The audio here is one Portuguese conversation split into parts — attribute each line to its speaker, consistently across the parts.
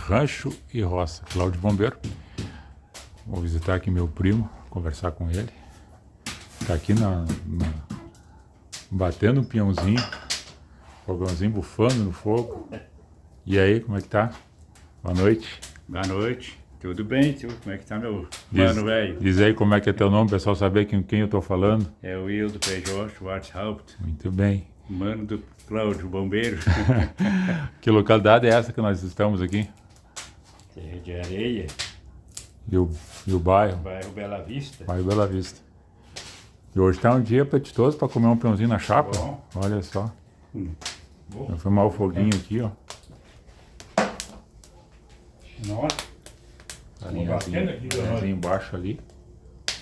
Speaker 1: Rancho e Roça, Cláudio Bombeiro. Vou visitar aqui meu primo, conversar com ele. Tá aqui batendo um pinhãozinho, fogãozinho bufando no fogo. E aí, como é que tá? Boa noite.
Speaker 2: Boa noite. Tudo bem, tio? Como é que tá, meu mano velho?
Speaker 1: Diz aí como é que é teu nome, o pessoal saber com quem eu tô falando.
Speaker 2: É o Wildo Peugeot Schwarzhaupt,
Speaker 1: Muito bem.
Speaker 2: mano do Cláudio Bombeiro.
Speaker 1: Que localidade é essa que nós estamos aqui?
Speaker 2: Terra de Areia,
Speaker 1: E o bairro?
Speaker 2: bairro Bela Vista.
Speaker 1: Bairro Bela Vista. E hoje tá um dia apetitoso para comer um pãozinho na chapa.
Speaker 2: Bom.
Speaker 1: Olha só.
Speaker 2: Bom.
Speaker 1: Vou filmar o foguinho aqui, ó.
Speaker 2: Nossa,
Speaker 1: Linhazinho
Speaker 2: aqui, ó.
Speaker 1: embaixo ali.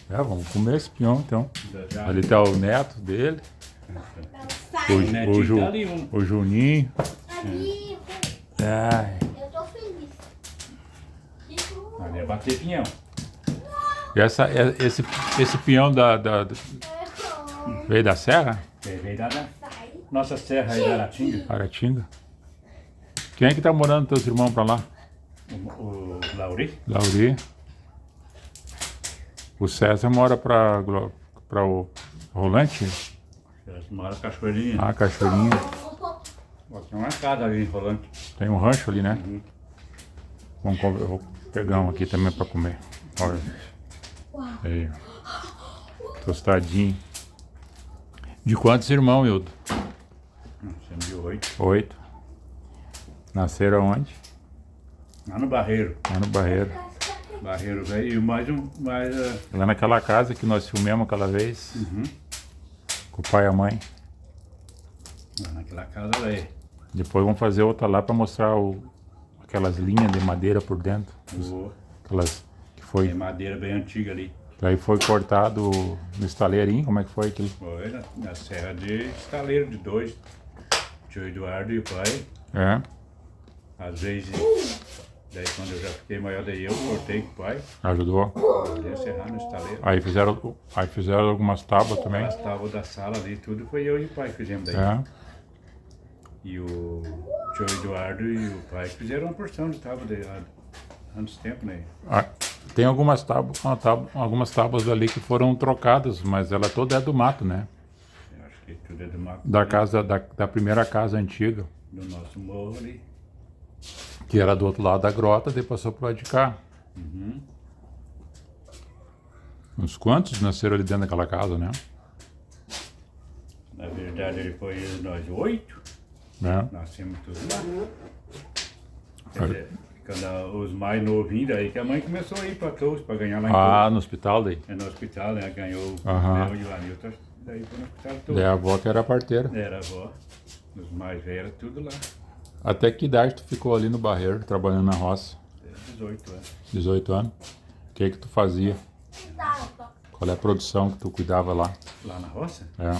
Speaker 1: Vamos comer esse pinhão então.
Speaker 2: já.
Speaker 1: Ali tá o neto dele,
Speaker 2: O netinho tá ali,
Speaker 1: o Juninho.
Speaker 3: Ali,
Speaker 1: Ai.
Speaker 3: eu tô feliz.
Speaker 2: Ali é bater pinhão.
Speaker 1: E esse pinhão veio da serra?
Speaker 2: Veio da nossa serra aí da Aratinga.
Speaker 1: Aratinga. Quem é que tá morando teus irmãos pra lá?
Speaker 2: O Lauri.
Speaker 1: Lauri. O César mora pra o Rolante?
Speaker 2: Mora Cachoeirinha.
Speaker 1: Ah, Cachoeirinha.
Speaker 2: Tem uma casa ali em Rolante.
Speaker 1: Tem um rancho ali, né? Eu vou pegar um aqui também pra comer. Olha. Aí. Tostadinho. De quantos irmãos, Hildo?
Speaker 2: Somos de 8.
Speaker 1: 8. Nasceram onde?
Speaker 2: Lá no Barreiro.
Speaker 1: Lá no Barreiro.
Speaker 2: Barreiro velho. E mais um.
Speaker 1: Lá naquela casa que nós filmamos aquela vez. Com o pai e a mãe.
Speaker 2: Lá naquela casa velho.
Speaker 1: Depois vamos fazer outra lá para mostrar aquelas linhas de madeira por dentro. Aquelas que
Speaker 2: Tem
Speaker 1: foi.
Speaker 2: madeira bem antiga ali.
Speaker 1: Aí foi cortado no estaleirinho. Como é que foi aquilo?
Speaker 2: Foi na serra de Estaleiro de 2. Tio Eduardo e o pai.
Speaker 1: É.
Speaker 2: Às vezes, daí quando eu já fiquei maior, daí eu cortei com o pai.
Speaker 1: Ajudou.
Speaker 2: Ia serrar no estaleiro.
Speaker 1: Aí fizeram algumas tábuas também.
Speaker 2: As tábuas da sala ali, tudo foi eu e o pai que fizemos daí.
Speaker 1: É.
Speaker 2: E o tio Eduardo e o pai fizeram uma porção de tábua daí lá antes do tempo, né?
Speaker 1: Ah, tem algumas tábuas ali que foram trocadas, mas ela toda é do mato, né?
Speaker 2: Eu acho que tudo é do mato.
Speaker 1: Da casa, da primeira casa antiga,
Speaker 2: Do nosso morro ali.
Speaker 1: que era do outro lado da grota, depois passou pro lado de cá. Uns quantos nasceram ali dentro daquela casa, né?
Speaker 2: Na verdade, ele foi nós 8.
Speaker 1: Né?
Speaker 2: Nascemos todos lá. Quer dizer, quando os mais novinhos, daí que a mãe começou a ir para Torres para ganhar lá em
Speaker 1: Ah,
Speaker 2: Torres.
Speaker 1: no hospital daí.
Speaker 2: É no hospital, né? Ganhou
Speaker 1: Aham.
Speaker 2: o Léo e o Anilton, daí foi no hospital
Speaker 1: Daí
Speaker 2: todo.
Speaker 1: a avó que era a parteira.
Speaker 2: Era a avó. Os mais velhos, tudo lá.
Speaker 1: Até que idade tu ficou ali no Barreiro, trabalhando na roça?
Speaker 2: Até 18 anos.
Speaker 1: 18 anos. O que tu fazia? Qual é a produção que tu cuidava lá?
Speaker 2: Lá na roça?
Speaker 1: É.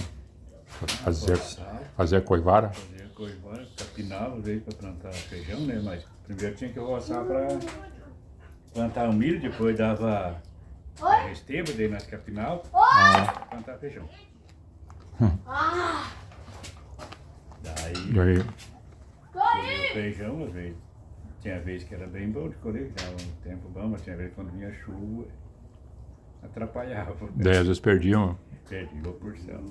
Speaker 2: Roçava,
Speaker 1: Fazia coivara?
Speaker 2: fazia coivara, capinava, veio para plantar feijão, né? Mas primeiro tinha que roçar para plantar o milho, depois dava esteba, daí nós capinava, plantar feijão. Daí
Speaker 1: Daí,
Speaker 2: colhia o feijão, às vezes. Tinha vez que era bem bom de colher, que era um tempo bom, mas tinha vez que quando vinha chuva, atrapalhava.
Speaker 1: daí às vezes perdiam,
Speaker 2: Perdia a porção.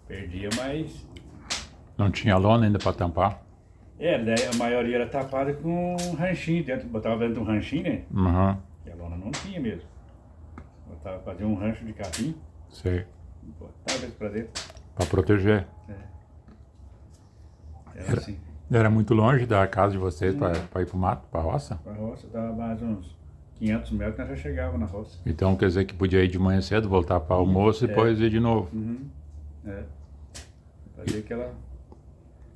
Speaker 2: Perdia, mas.
Speaker 1: não tinha lona ainda para tampar.
Speaker 2: Daí a maioria era tapada com um ranchinho dentro, botava dentro de um ranchinho, né?
Speaker 1: Uhum.
Speaker 2: E a lona não tinha mesmo. Botava, fazia um rancho de capim,
Speaker 1: Sei.
Speaker 2: botava eles pra dentro.
Speaker 1: Para proteger.
Speaker 2: Era assim.
Speaker 1: Era muito longe da casa de vocês para ir pro mato, pra roça?
Speaker 2: A roça dava mais uns 500 metros, nós já chegava na roça.
Speaker 1: Então quer dizer que podia ir de manhã cedo, voltar para almoço e depois ir de novo.
Speaker 2: Fazia aquela.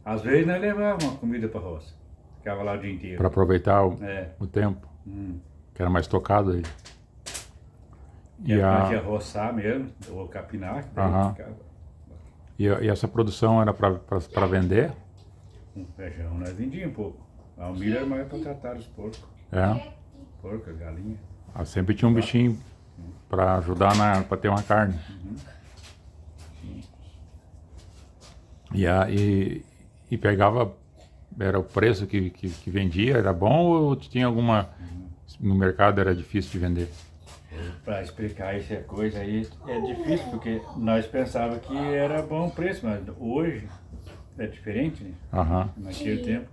Speaker 2: Às vezes nós levávamos uma comida pra roça. Ficava lá o dia inteiro.
Speaker 1: Para aproveitar
Speaker 2: É.
Speaker 1: o tempo, que era mais tocado aí.
Speaker 2: E
Speaker 1: E,
Speaker 2: nós ia
Speaker 1: a,
Speaker 2: roçar mesmo, ou capinar, que daí
Speaker 1: Aham.
Speaker 2: ficava
Speaker 1: e essa produção era para vender?
Speaker 2: com feijão. Nós vendíamos um pouco. A milho era mais para tratar os porcos.
Speaker 1: É.
Speaker 2: Porco, galinha.
Speaker 1: Ah, sempre tinha um bichinho para ajudar para ter uma carne. E pegava era o preço que vendia, era bom ou tinha alguma... No mercado era difícil de vender?
Speaker 2: Para explicar essa coisa aí é difícil, porque nós pensávamos que era bom preço, mas hoje é diferente, né?
Speaker 1: Aham,
Speaker 2: Naquele tempo.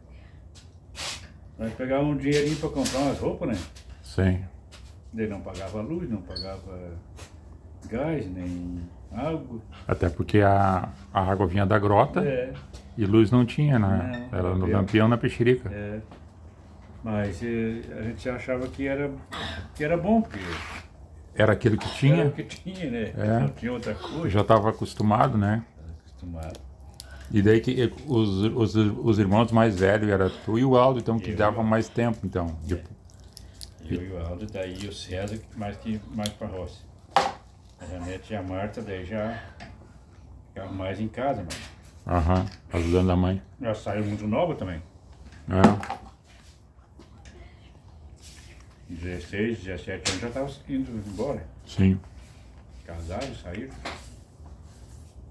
Speaker 2: Nós pegávamos um dinheirinho para comprar umas roupas, né?
Speaker 1: sim.
Speaker 2: Daí não pagava luz, não pagava gás, nem água.
Speaker 1: Até porque a água vinha da grota
Speaker 2: É,
Speaker 1: e luz não tinha, né?
Speaker 2: Não,
Speaker 1: Era no
Speaker 2: lampião.
Speaker 1: lampião na peixerica.
Speaker 2: é. Mas a gente achava que era bom, porque
Speaker 1: Era aquilo que
Speaker 2: era
Speaker 1: tinha,
Speaker 2: o que tinha, né?
Speaker 1: É.
Speaker 2: Não tinha outra coisa.
Speaker 1: já estava acostumado, né?
Speaker 2: Acostumado.
Speaker 1: E daí que os irmãos mais velhos era tu e o Aldo, então que
Speaker 2: Eu.
Speaker 1: dava mais tempo, então.
Speaker 2: Eu e o Aldo, daí o César mais pra roça. A Janete e a Marta daí já ficavam mais em casa, mas
Speaker 1: Aham, ajudando a mãe.
Speaker 2: já saiu muito nova também.
Speaker 1: É,
Speaker 2: 16, 17 anos já estavam indo embora.
Speaker 1: sim.
Speaker 2: Casaram, saíram.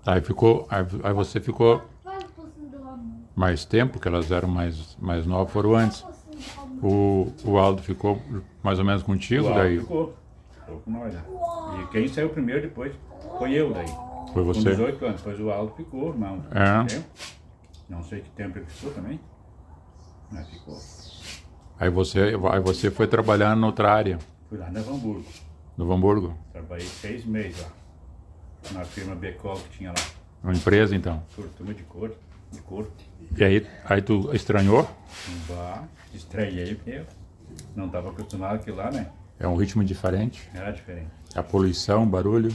Speaker 1: Aí você ficou
Speaker 3: Faz pocinho do amor.
Speaker 1: mais tempo, que elas eram mais novas, foram antes.
Speaker 3: Pocinho do amor.
Speaker 1: O Aldo ficou mais ou menos contigo,
Speaker 2: O Aldo
Speaker 1: daí
Speaker 2: ficou com nós, né? E quem saiu primeiro depois foi eu daí.
Speaker 1: foi
Speaker 2: Com
Speaker 1: você.
Speaker 2: 18 anos, depois o Aldo ficou, não.
Speaker 1: É.
Speaker 2: Tempo. Não sei que tempo ele ficou também. Mas ficou.
Speaker 1: Aí você foi trabalhar em outra área,
Speaker 2: Fui lá na Hamburgo.
Speaker 1: no Hamburgo,
Speaker 2: Trabalhei 6 meses lá. Na firma Becol que tinha lá.
Speaker 1: uma empresa então.
Speaker 2: Turma de couro. De couro.
Speaker 1: E aí tu estranhou?
Speaker 2: Bah, estranhei porque eu não estava acostumado com lá, né?
Speaker 1: É um ritmo diferente,
Speaker 2: Era diferente.
Speaker 1: a poluição, o barulho.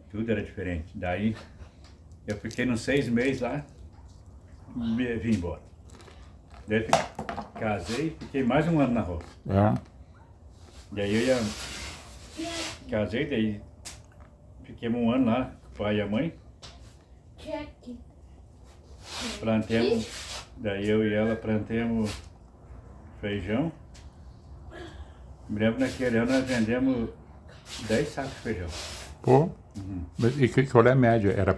Speaker 2: Tudo era diferente. Daí eu fiquei uns 6 meses lá e vim embora. Daí casei, fiquei mais um ano na roça.
Speaker 1: É,
Speaker 2: Daí eu casei, daí fiquei um ano lá com o pai e a mãe.
Speaker 3: Check.
Speaker 2: Plantemos, daí eu e ela plantemos feijão. Me lembro naquele ano nós vendemos 10 sacos de feijão.
Speaker 1: pô. Mas e qual é a média? Era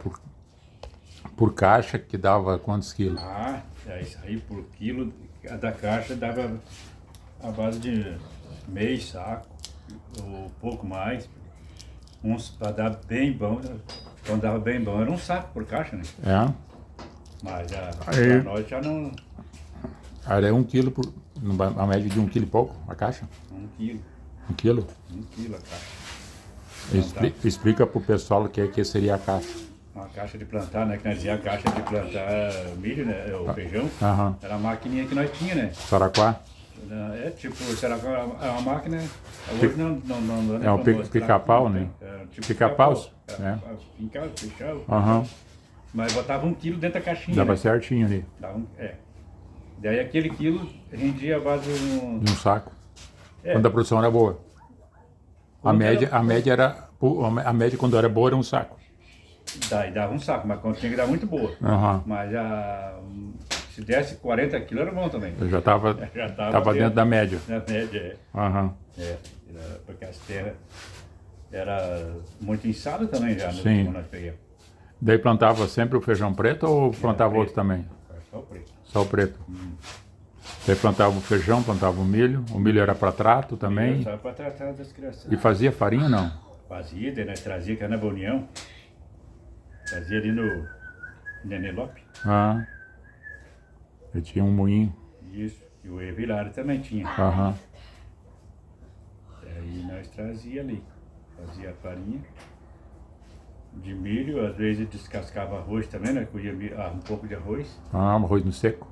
Speaker 1: por caixa que dava quantos quilos?
Speaker 2: Ah, daí saí por quilo, cada caixa dava a base de meio saco, ou pouco mais. Uns para dar bem bom, quando dava bem bom era um saco por caixa, né?
Speaker 1: É,
Speaker 2: Mas
Speaker 1: Aí-
Speaker 2: pra nós já não,
Speaker 1: era 1 quilo a média de 1 quilo e pouco a caixa.
Speaker 2: 1 quilo,
Speaker 1: 1 quilo.
Speaker 2: 1 quilo a caixa.
Speaker 1: Explica pro pessoal o que seria a caixa.
Speaker 2: Uma caixa de plantar, né? Que nós dizia a caixa de plantar milho, né? O feijão.
Speaker 1: Aham.
Speaker 2: Era a maquininha que nós tinha, né?
Speaker 1: Saraquá?
Speaker 2: É tipo, será que é uma máquina? Hoje não
Speaker 1: É um pica-pau, né?
Speaker 2: É, tipo
Speaker 1: Pica-paus,
Speaker 2: pica-pau.
Speaker 1: né?
Speaker 2: Pincava, fechava.
Speaker 1: Aham.
Speaker 2: Mas botava 1 quilo dentro da caixinha.
Speaker 1: Dava
Speaker 2: né?
Speaker 1: certinho ali,
Speaker 2: É. Daí aquele quilo rendia a base de um.
Speaker 1: de um saco.
Speaker 2: É,
Speaker 1: Quando a produção era boa. A
Speaker 2: Quando
Speaker 1: média,
Speaker 2: era-
Speaker 1: a média era. A média quando era boa era um saco.
Speaker 2: daí dava um saco, mas quando tinha que dar muito boa.
Speaker 1: Aham.
Speaker 2: Mas se desse 40 quilos era bom também.
Speaker 1: Eu já tava,
Speaker 2: Já
Speaker 1: tava dentro da média.
Speaker 2: Na média, é.
Speaker 1: Aham.
Speaker 2: Porque as terras era muito inçada também já, né?
Speaker 1: Sim.
Speaker 2: Quando nós pegamos.
Speaker 1: Daí plantava sempre o feijão preto ou plantava
Speaker 2: preto.
Speaker 1: outro também?
Speaker 2: Só o preto.
Speaker 1: Só o preto. Daí plantava o feijão, plantava o milho. O milho era para trato também.
Speaker 2: Só para tratar das crianças.
Speaker 1: E fazia farinha não?
Speaker 2: Fazia, daí nós trazia Canaba União. Fazia ali no Nenelope.
Speaker 1: Ah. Eu tinha um moinho.
Speaker 2: Isso. E o Evilari também tinha.
Speaker 1: Aham.
Speaker 2: Aí nós trazia ali. Fazia a farinha de milho, às vezes descascava arroz também, né? Colhia um pouco de arroz
Speaker 1: Ah, um arroz no seco.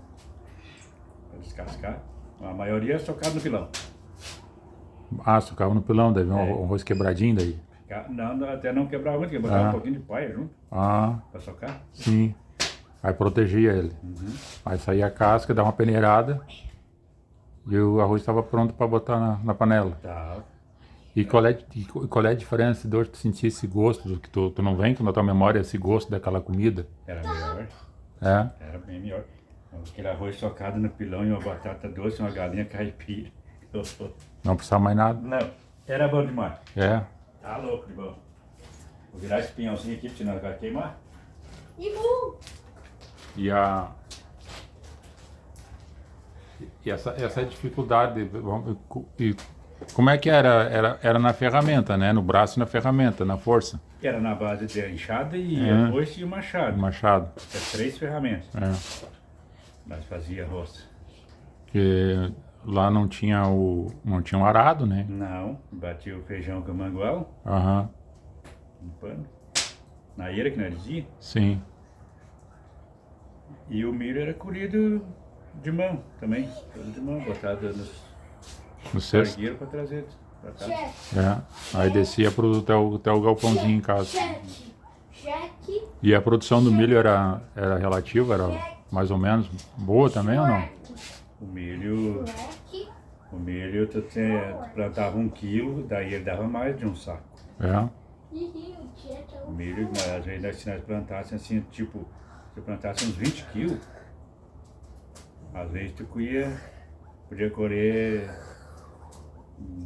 Speaker 2: para descascar. A maioria socava no pilão.
Speaker 1: Ah, socava no pilão, daí vinha
Speaker 2: É.
Speaker 1: um arroz quebradinho daí.
Speaker 2: Não, até não quebrava muito, porque botava
Speaker 1: Ah.
Speaker 2: um pouquinho de paia junto
Speaker 1: Ah,
Speaker 2: para socar.
Speaker 1: sim. Aí protegia ele. Aí saía a casca, dava uma peneirada e o arroz estava pronto para botar na panela.
Speaker 2: Tá.
Speaker 1: E qual é a diferença de hoje tu sentir esse gosto do que tu não vem com na tua memória esse gosto daquela comida?
Speaker 2: Era melhor.
Speaker 1: É?
Speaker 2: Era bem melhor. Aquele arroz socado no pilão e uma batata doce, uma galinha caipira.
Speaker 1: Não precisava mais nada.
Speaker 2: Não, era bom demais.
Speaker 1: É.
Speaker 2: Tá louco de bom. Vou virar esse pinhãozinho aqui, senão vai queimar.
Speaker 3: E bom.
Speaker 1: E a E essa dificuldade, e como é que era? Era na ferramenta, né? No braço e na ferramenta, na força.
Speaker 2: Era na base de enxada e
Speaker 1: É.
Speaker 2: foice e o machado.
Speaker 1: Machado.
Speaker 2: As 3 ferramentas.
Speaker 1: É.
Speaker 2: Nós fazia roça.
Speaker 1: Porque lá não tinha um arado, né?
Speaker 2: Não, batia o feijão com o mangual,
Speaker 1: Aham,
Speaker 2: no pano. Na eira que nós dizia.
Speaker 1: sim.
Speaker 2: E o milho era colhido de mão também. Todo de mão, botado nos
Speaker 1: No cesto.
Speaker 2: cargueiros para trazer para cá.
Speaker 3: Cheque.
Speaker 1: É. Aí descia até o galpãozinho em casa.
Speaker 3: Cheque. Cheque.
Speaker 1: E a produção do milho era relativa, era mais ou menos boa também ou não?
Speaker 2: O milho tu plantava 1 quilo, daí ele dava mais de um saco.
Speaker 1: É.
Speaker 2: O milho, às vezes, se nós plantássemos assim, tipo, se plantasse uns 20 quilos, às vezes tu podia colher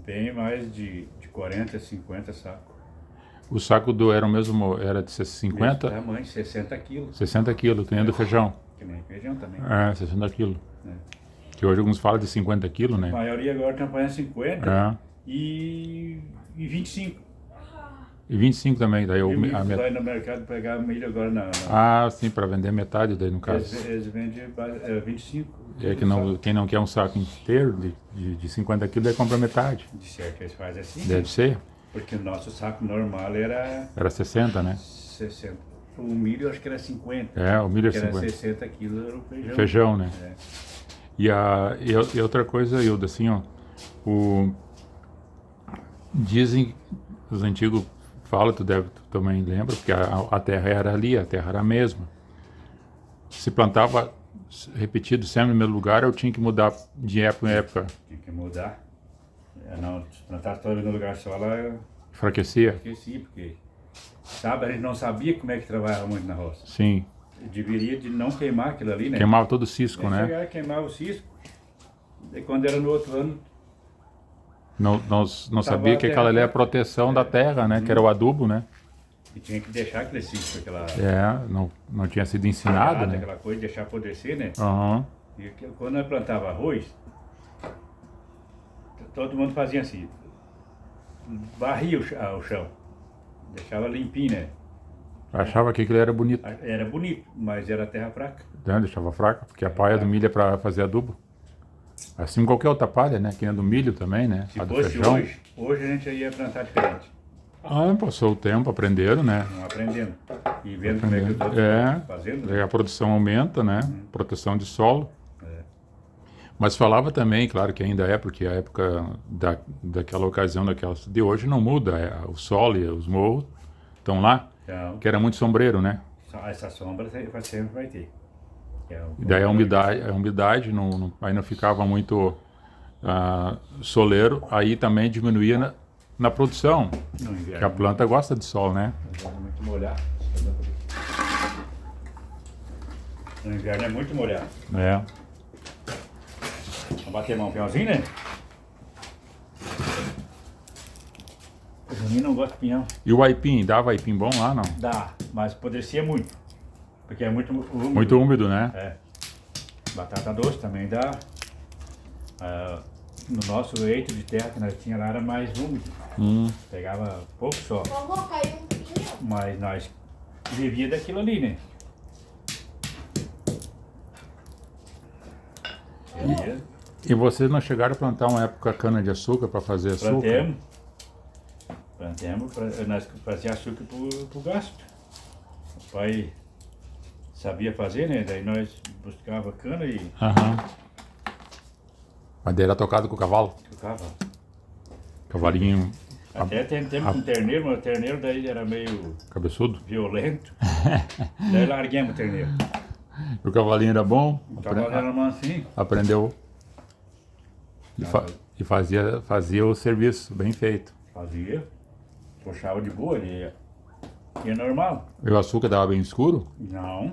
Speaker 2: bem mais de 40, 50 sacos.
Speaker 1: O saco era o mesmo, era de 50?
Speaker 2: Mesmo tamanho, 60 quilos.
Speaker 1: 60 quilos, que nem do feijão.
Speaker 2: Que nem feijão também.
Speaker 1: É, 60 quilos.
Speaker 2: É.
Speaker 1: Que hoje alguns falam de 50 quilos,
Speaker 2: A
Speaker 1: né?
Speaker 2: maioria agora está apanhando 50
Speaker 1: É.
Speaker 2: e 25.
Speaker 1: E 25 também, daí
Speaker 2: E o milho,
Speaker 1: a
Speaker 2: vai no mercado pegar milho agora
Speaker 1: Ah, sim, para vender metade daí no caso.
Speaker 2: eles vendem 25.
Speaker 1: É que não, quem não quer um saco inteiro de 50 quilos, daí compra metade.
Speaker 2: De certo, eles fazem assim.
Speaker 1: Deve ser.
Speaker 2: Porque o nosso saco normal era
Speaker 1: Era 60, né?
Speaker 2: 60. O milho eu acho que era 50.
Speaker 1: É, o milho é
Speaker 2: Que era
Speaker 1: 50.
Speaker 2: 60 quilos era o feijão.
Speaker 1: Feijão, né?
Speaker 2: É.
Speaker 1: E outra coisa, Hilda, assim, ó, dizem, os antigos falam, tu também lembra, porque a terra era ali, a terra era a mesma. Se plantava repetido sempre no mesmo lugar, eu tinha que mudar de época em época.
Speaker 2: Tinha que mudar. Não, se plantasse todo no lugar só lá, eu
Speaker 1: Enfraquecia?
Speaker 2: esqueci, porque sabe, a gente não sabia como é que trabalhava muito na roça.
Speaker 1: Sim.
Speaker 2: Deveria de não queimar aquilo ali, né?
Speaker 1: Queimava todo o cisco, né?
Speaker 2: Chegar, queimava o cisco. E quando era no outro ano,
Speaker 1: Não sabia que aquela ali é a proteção da terra, né? Que era o adubo, né?
Speaker 2: e tinha que deixar aquele cisco, aquela
Speaker 1: Não tinha sido ensinado,
Speaker 2: palhada,
Speaker 1: né?
Speaker 2: aquela coisa, deixar apodrecer, né?
Speaker 1: Aham.
Speaker 2: E quando nós plantava arroz, todo mundo fazia assim, varria o chão, deixava limpinho, né?
Speaker 1: Achava que aquilo era bonito,
Speaker 2: Era bonito, mas era terra fraca.
Speaker 1: né? Deixava fraca, porque a palha do milho é para fazer adubo. Assim como qualquer outra palha, né? Que nem a do milho também, né?
Speaker 2: Se
Speaker 1: A do
Speaker 2: fosse
Speaker 1: feijão.
Speaker 2: hoje a gente ia plantar diferente.
Speaker 1: Passou o tempo, aprenderam, né?
Speaker 2: Não aprendendo. E vendo como é que os outros
Speaker 1: É,
Speaker 2: estão fazendo.
Speaker 1: daí a produção aumenta, né? Proteção de solo.
Speaker 2: É.
Speaker 1: Mas falava também, claro que ainda é, porque a época daquela ocasião, de hoje não muda. O solo e os morros estão lá,
Speaker 2: Então,
Speaker 1: que era muito sombreiro, né?
Speaker 2: essa sombra sempre vai ter.
Speaker 1: E daí a umidade aí não ficava muito soleiro, aí também diminuía na produção,
Speaker 2: No
Speaker 1: porque a
Speaker 2: inverno.
Speaker 1: planta gosta de sol, né?
Speaker 2: Muito molhado. No inverno é muito molhado.
Speaker 1: É.
Speaker 2: Vamos bater mão um peãozinho, né? O Juninho não gosta de pinhão.
Speaker 1: E o aipim, dava aipim bom lá, não?
Speaker 2: Dá, mas apodrecia muito. Porque é muito úmido.
Speaker 1: Muito úmido, né?
Speaker 2: É. Batata doce também dá. No nosso leito de terra que nós tinha lá era mais úmido. Pegava pouco só.
Speaker 3: Vovô, caiu um pinhão.
Speaker 2: Mas nós vivia daquilo ali, né? Vivia.
Speaker 1: E vocês não chegaram a plantar uma época cana-de-açúcar para fazer açúcar?
Speaker 2: Plantemos, nós fazíamos açúcar pro gasto. O pai sabia fazer, né? Daí nós buscava cana e
Speaker 1: Aham. Madeira tocada com o cavalo?
Speaker 2: tocava.
Speaker 1: Cavalinho
Speaker 2: Até temos um terneiro, mas o terneiro daí era meio
Speaker 1: cabeçudo?
Speaker 2: violento. Daí larguemos o terneiro.
Speaker 1: O cavalinho era bom?
Speaker 2: O cavalo era mansinho.
Speaker 1: Aprendeu e fazia o serviço bem feito.
Speaker 2: Fazia, puxava de boa, ele ia normal.
Speaker 1: E o açúcar dava bem escuro?
Speaker 2: Não,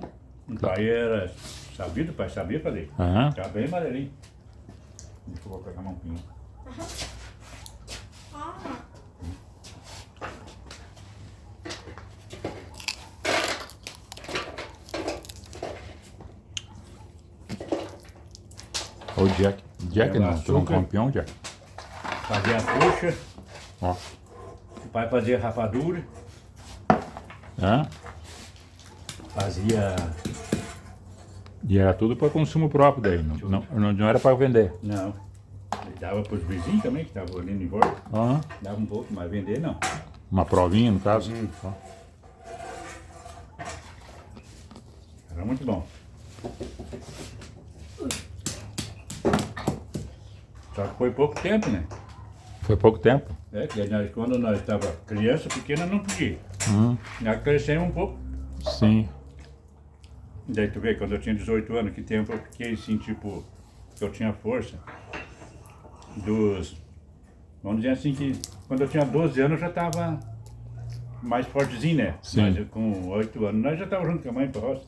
Speaker 2: o pai era sabido, o pai sabia fazer.
Speaker 1: Aham.
Speaker 2: Ficava bem madeirinho. Deixa eu vou pegar um pinho.
Speaker 1: Ô, Jack. Jack
Speaker 2: Leva
Speaker 1: não, tu não
Speaker 2: açúcar.
Speaker 1: come peão, Jack?
Speaker 2: Fazia a coxa,
Speaker 1: Ó.
Speaker 2: o pai fazia rapadura,
Speaker 1: É?
Speaker 2: fazia...
Speaker 1: E era tudo para consumo próprio daí, não era para vender.
Speaker 2: Não, ele dava pros vizinhos também, que estavam ali em volta.
Speaker 1: Ah,
Speaker 2: Dava um pouco, mas vender não.
Speaker 1: uma provinha, no caso. Ó.
Speaker 2: Era muito bom. Só que foi pouco tempo, né?
Speaker 1: Foi pouco tempo.
Speaker 2: É, que quando nós estava criança, pequena, não podia.
Speaker 1: Hum,
Speaker 2: Já crescemos um pouco.
Speaker 1: sim.
Speaker 2: Daí tu vê, quando eu tinha 18 anos, que tempo eu fiquei assim, tipo, que eu tinha força. Vamos dizer assim que quando eu tinha 12 anos eu já estava mais fortezinho, né?
Speaker 1: Sim.
Speaker 2: Mas com 8 anos nós já estávamos junto com a mãe pra roça.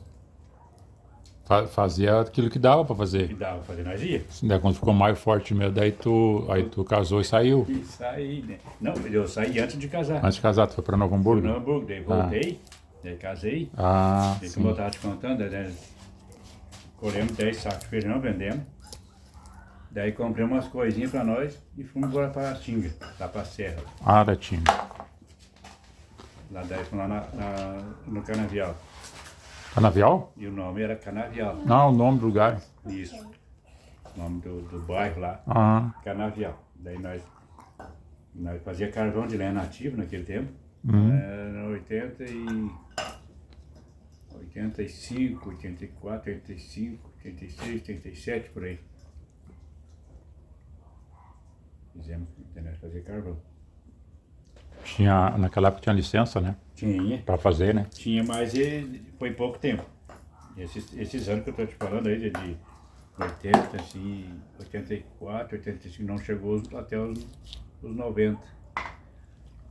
Speaker 1: Fazia aquilo que dava para
Speaker 2: Que
Speaker 1: fazer.
Speaker 2: dava pra fazer, nós ia.
Speaker 1: Daí quando ficou mais forte mesmo, aí tu casou e saiu.
Speaker 2: E saí, né? Não, eu saí antes de casar.
Speaker 1: Antes de casar, tu foi para Novo
Speaker 2: Fui
Speaker 1: Hamburgo?
Speaker 2: no Hamburgo, daí voltei, daí casei.
Speaker 1: Ah,
Speaker 2: Daí como eu
Speaker 1: sim.
Speaker 2: tava te contando, né? Colhemos 10 sacos de feijão, vendemos. Daí comprei umas coisinhas pra nós e fomos embora pra Tinga, lá pra Serra.
Speaker 1: Ah, da Tim.
Speaker 2: Lá daí fomos lá no Canavial.
Speaker 1: Canavial?
Speaker 2: E o nome era Canavial.
Speaker 1: Não, o nome do lugar.
Speaker 2: Isso. O nome do bairro lá,
Speaker 1: Ah,
Speaker 2: Canavial. Daí nós fazia carvão de lenha nativo naquele tempo.
Speaker 1: Uhum.
Speaker 2: Era 85, 84, 85, 86, 87, por aí. Fizemos, nós fazia carvão.
Speaker 1: naquela época tinha licença, né?
Speaker 2: Tinha.
Speaker 1: Para fazer, né?
Speaker 2: Tinha, mas foi pouco tempo. Esses anos que eu estou te falando aí, de 80, assim, 84, 85, não chegou até os 90.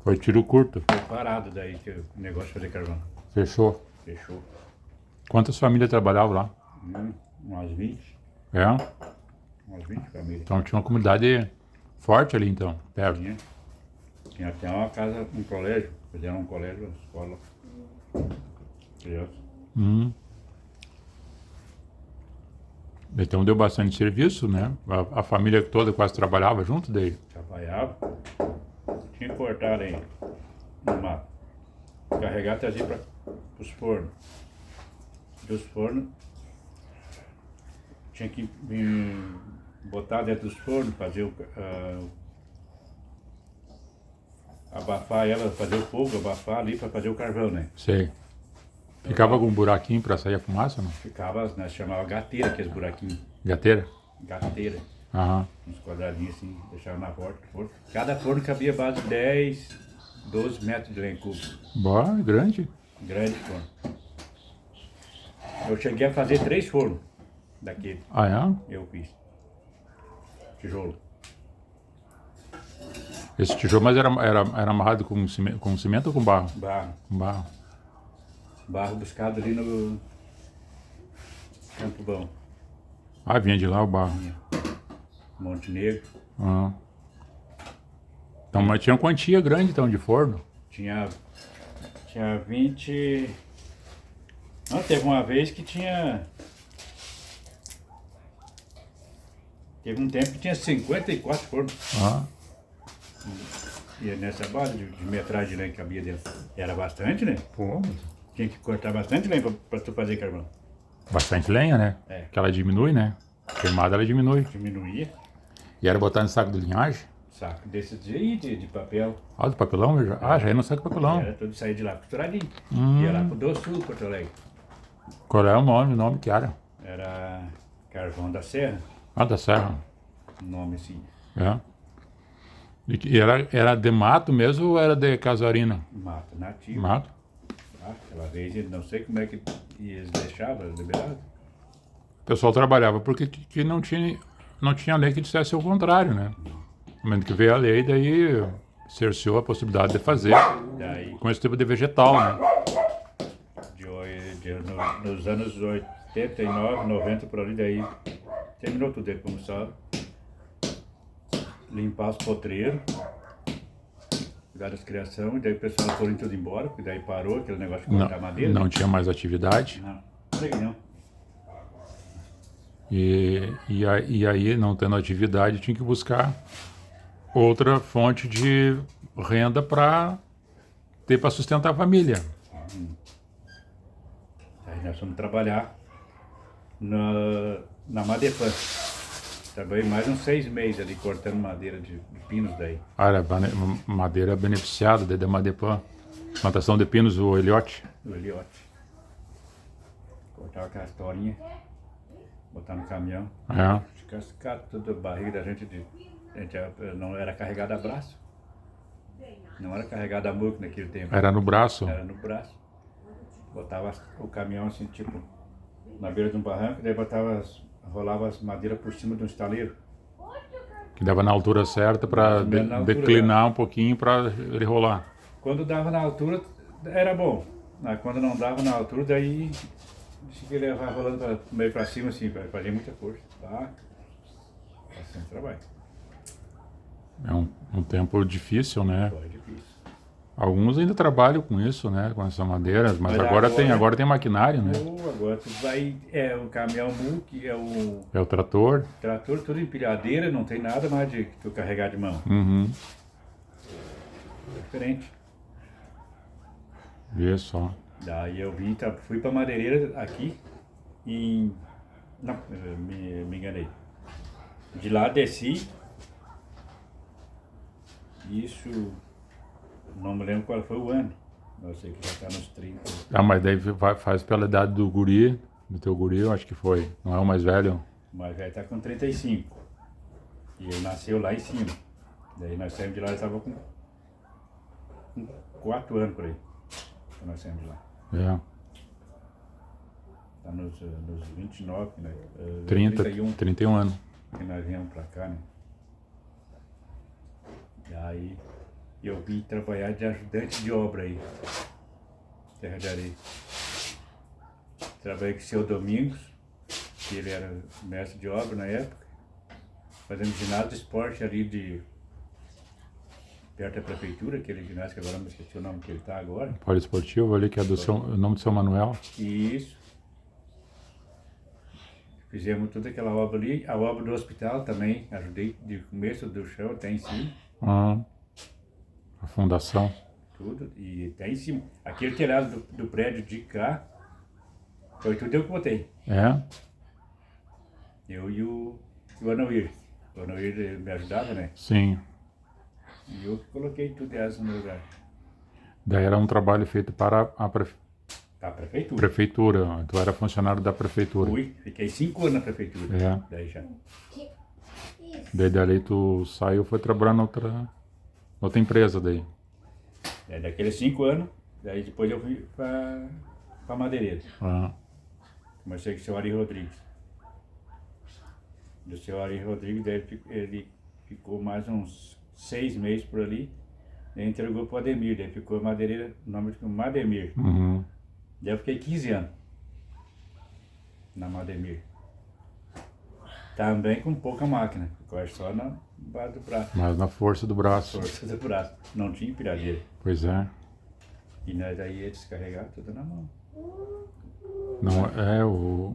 Speaker 1: Foi tiro curto.
Speaker 2: Foi parado daí que o negócio de fazer carvão.
Speaker 1: Fechou.
Speaker 2: Fechou.
Speaker 1: Quantas famílias trabalhavam lá?
Speaker 2: Umas 20.
Speaker 1: É?
Speaker 2: Umas 20 famílias.
Speaker 1: Então tinha uma comunidade forte ali, então, perto.
Speaker 2: Tinha até uma casa, um colégio. Fizeram um colégio, uma escola. Criança.
Speaker 1: Então deu bastante serviço, né? A família toda quase trabalhava junto daí.
Speaker 2: Trabalhava. Tinha que cortar aí no mato. Carregar, trazer para os fornos. Dos fornos, tinha que botar dentro dos fornos, fazer abafar ela, fazer o fogo, abafar ali para fazer o carvão, né?
Speaker 1: Sei. Ficava com um buraquinho para sair a fumaça, não?
Speaker 2: Ficava, nós chamava gateira, aqueles buraquinhos.
Speaker 1: Gateira?
Speaker 2: Gateira.
Speaker 1: Aham.
Speaker 2: Uns quadradinhos assim, deixava na porta do forno. Cada forno cabia base de 10, 12 metros de lenha cúbica.
Speaker 1: Boa, grande.
Speaker 2: Grande forno. Eu cheguei a fazer 3 fornos daquele.
Speaker 1: Ah, é?
Speaker 2: Eu fiz. Tijolo.
Speaker 1: Esse tijolo, mas era amarrado com cimento ou com barro?
Speaker 2: Barro.
Speaker 1: Com barro.
Speaker 2: Barro buscado ali no Campo Bom.
Speaker 1: Ah, vinha de lá o barro.
Speaker 2: Monte Negro.
Speaker 1: Ah. Então, mas tinha uma quantia grande, então, de forno.
Speaker 2: Tinha 20... Não, teve uma vez que tinha... Teve um tempo que tinha 54 fornos.
Speaker 1: Ah.
Speaker 2: E nessa base de metragem de lenha que cabia dentro. Era bastante, né?
Speaker 1: Pô,
Speaker 2: Tinha que cortar bastante lenha pra tu fazer carvão.
Speaker 1: bastante lenha, né?
Speaker 2: É.
Speaker 1: Que ela diminui, né? Queimada ela diminui.
Speaker 2: Diminuía.
Speaker 1: E era botar no saco de linhagem?
Speaker 2: Saco desses aí de papel.
Speaker 1: Ah, do papelão? Já ia no saco de papelão.
Speaker 2: Era todo sair de lá costuradinho. Ia lá pro do Sul, Porto Alegre.
Speaker 1: Qual é o nome que era?
Speaker 2: Era Carvão da Serra,
Speaker 1: Ah, da Serra.
Speaker 2: o nome assim.
Speaker 1: É. E era de mato mesmo ou era de casuarina?
Speaker 2: Mato nativo.
Speaker 1: Mato.
Speaker 2: Ah, aquela vez, eu não sei como é que eles deixavam, liberado.
Speaker 1: O pessoal trabalhava porque que não tinha lei que dissesse o contrário, né? No momento que veio a lei, daí cerceou a possibilidade de fazer
Speaker 2: Daí,
Speaker 1: com esse tipo de vegetal, né?
Speaker 2: nos anos 89, 90 por ali, daí terminou tudo. Aí começaram a limpar os potreiros, cuidar das criações, e daí o pessoal foram tudo embora, porque daí parou aquele negócio de cortar madeira.
Speaker 1: Não tinha mais atividade.
Speaker 2: Não, sei que não.
Speaker 1: E aí, não tendo atividade, tinha que buscar outra fonte de renda para ter para sustentar a família.
Speaker 2: Aí nós fomos trabalhar na Madepan. Trabalhei mais uns 6 meses ali cortando madeira de pinos daí.
Speaker 1: Era madeira beneficiada da Madepan. Plantação de pinos, o Eliote.
Speaker 2: O Eliote. Cortava aquelas torinhas, botar no caminhão.
Speaker 1: É.
Speaker 2: Descascar toda a barriga da gente. A gente não era carregada a braço. Não era carregada a muco naquele tempo.
Speaker 1: Era no braço.
Speaker 2: Era no braço. Botava o caminhão assim, tipo, na beira de um barranco, daí rolava as madeiras por cima de um estaleiro.
Speaker 1: Que dava na altura certa para declinar um pouquinho para ele rolar.
Speaker 2: Quando dava na altura, era bom. Mas quando não dava na altura, daí tinha que levar rolando meio para cima, assim, para fazer muita força. Tá? Bastante trabalho.
Speaker 1: É um tempo difícil, né?
Speaker 2: Foi difícil.
Speaker 1: Alguns ainda trabalham com isso, né? Com essa madeira, mas agora tem maquinário, né?
Speaker 2: Agora tu vai, o caminhão muque,
Speaker 1: É o trator.
Speaker 2: trator, tudo empilhadeira, não tem nada mais de tu carregar de mão.
Speaker 1: Uhum.
Speaker 2: É diferente.
Speaker 1: Vê só.
Speaker 2: Daí eu fui pra madeireira aqui em... Não, me enganei. De lá desci. Isso, não me lembro qual foi o ano. Eu sei que já tá nos 30.
Speaker 1: Ah, mas daí faz pela idade do guri, do teu guri, eu acho que foi. Não é o mais velho?
Speaker 2: O mais velho tá com 35. E ele nasceu lá em cima. Daí nós saímos de lá, ele estava com 4 anos por aí. Quando nós saímos de lá.
Speaker 1: É.
Speaker 2: Tá nos 29, né?
Speaker 1: 31 anos.
Speaker 2: Que nós viemos pra cá, né? E aí eu vim trabalhar de ajudante de obra aí. Terra de Areia. Trabalhei com o seu Domingos, que ele era mestre de obra na época. Fazendo ginásio de esporte ali perto da prefeitura, aquele ginásio que agora não me esqueci o nome que ele tá agora.
Speaker 1: Poliesportivo ali, que é o nome do seu Manuel.
Speaker 2: Isso. Fizemos toda aquela obra ali. A obra do hospital também, ajudei de começo do chão até em cima.
Speaker 1: A fundação.
Speaker 2: Tudo, e até em cima. Aquele telhado do prédio de cá, foi tudo eu que botei.
Speaker 1: É?
Speaker 2: Eu e o Anoir. O Anoir me ajudava, né?
Speaker 1: Sim.
Speaker 2: E eu que coloquei tudo essa no lugar.
Speaker 1: Daí era um trabalho feito para a
Speaker 2: Tá, prefeitura.
Speaker 1: prefeitura. Tu era funcionário da prefeitura.
Speaker 2: Fiquei 5 anos na prefeitura.
Speaker 1: É.
Speaker 2: Daí já.
Speaker 1: Daí dali tu saiu, foi trabalhar noutra empresa daí.
Speaker 2: Daqueles 5 anos, daí depois eu fui pra Madeireira. Comecei com o seu Ari Rodrigues. Do seu Ari Rodrigues, daí ele ficou mais uns 6 meses por ali. Daí entregou pro Ademir, daí ficou Madeireira, o nome ficou Mademir.
Speaker 1: Uhum.
Speaker 2: Daí eu fiquei 15 anos na Mademir. Também com pouca máquina, ficou só na base do braço.
Speaker 1: Mas na força do braço.
Speaker 2: Força do braço. Não tinha empilhadeira.
Speaker 1: Pois é.
Speaker 2: E nós aí ia descarregar tudo na mão.
Speaker 1: Não,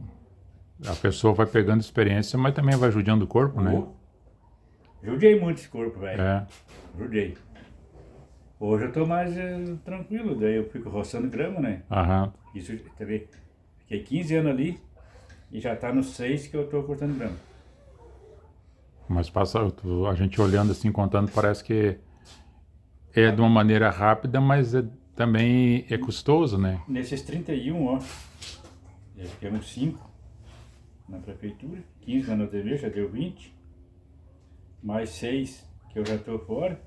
Speaker 1: a pessoa vai pegando experiência, mas também vai judiando o corpo, né?
Speaker 2: Judiei muito esse corpo, velho.
Speaker 1: É.
Speaker 2: Judiei. Hoje eu tô mais tranquilo, daí eu fico roçando grama, né?
Speaker 1: Aham.
Speaker 2: Isso também. Fiquei 15 anos ali e já tá nos 6 que eu tô cortando grama.
Speaker 1: Mas a gente olhando assim, contando, parece que é de uma maneira rápida, mas também é custoso, né?
Speaker 2: Nesses 31, ó, já ficamos 5 na prefeitura, 15 na TV, já deu 20, mais 6 que eu já tô fora.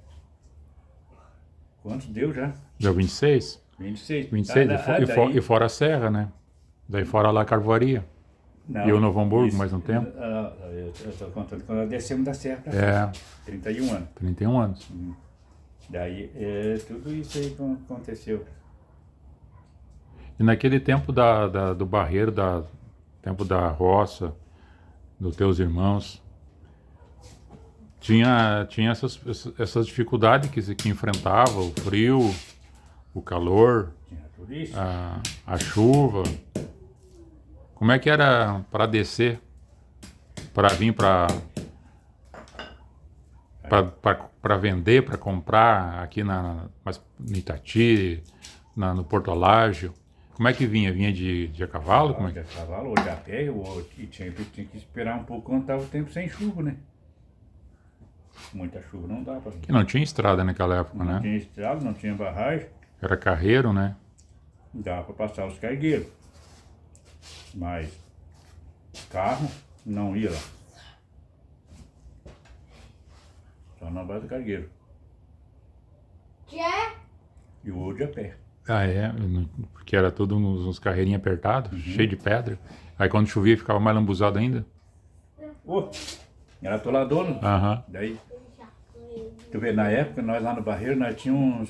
Speaker 2: Quantos deu já?
Speaker 1: Deu 26?
Speaker 2: 26.
Speaker 1: 26, e fora a serra, né? Daí fora lá a carvoaria.
Speaker 2: Não,
Speaker 1: E o Novo Hamburgo,
Speaker 2: isso,
Speaker 1: mais um tempo?
Speaker 2: Eu estou contando quando nós descemos da serra para
Speaker 1: É.
Speaker 2: 31 anos.
Speaker 1: 31 anos.
Speaker 2: Daí, tudo isso aí que aconteceu.
Speaker 1: E naquele tempo do barreiro, tempo da roça, dos teus irmãos, tinha essas dificuldades que enfrentava, o frio, o calor,
Speaker 2: Tinha tudo isso.
Speaker 1: a chuva. Como é que era para descer para vir para vender, para comprar aqui no Itati, no Porto Alágio. Como é que vinha? Vinha de a cavalo? Como é?
Speaker 2: De a cavalo ou de a pé, e tinha que esperar um pouco quando estava o tempo sem chuva, né? Muita chuva não dá para vir.
Speaker 1: Que não tinha estrada naquela época,
Speaker 2: Não
Speaker 1: né?
Speaker 2: tinha estrada, não tinha barragem,
Speaker 1: Era carreiro, né?
Speaker 2: dava para passar os cargueiros. Mas carro não ia lá. Só na base do cargueiro.
Speaker 3: Jack.
Speaker 2: E o outro de a pé.
Speaker 1: Ah, é? Porque era tudo uns carreirinhos apertados, cheio de pedra. Aí quando chovia ficava mais lambuzado ainda.
Speaker 2: Ô, era atolador, né?
Speaker 1: Aham.
Speaker 2: Daí, tu vê, na época, nós lá no Barreiro, nós tínhamos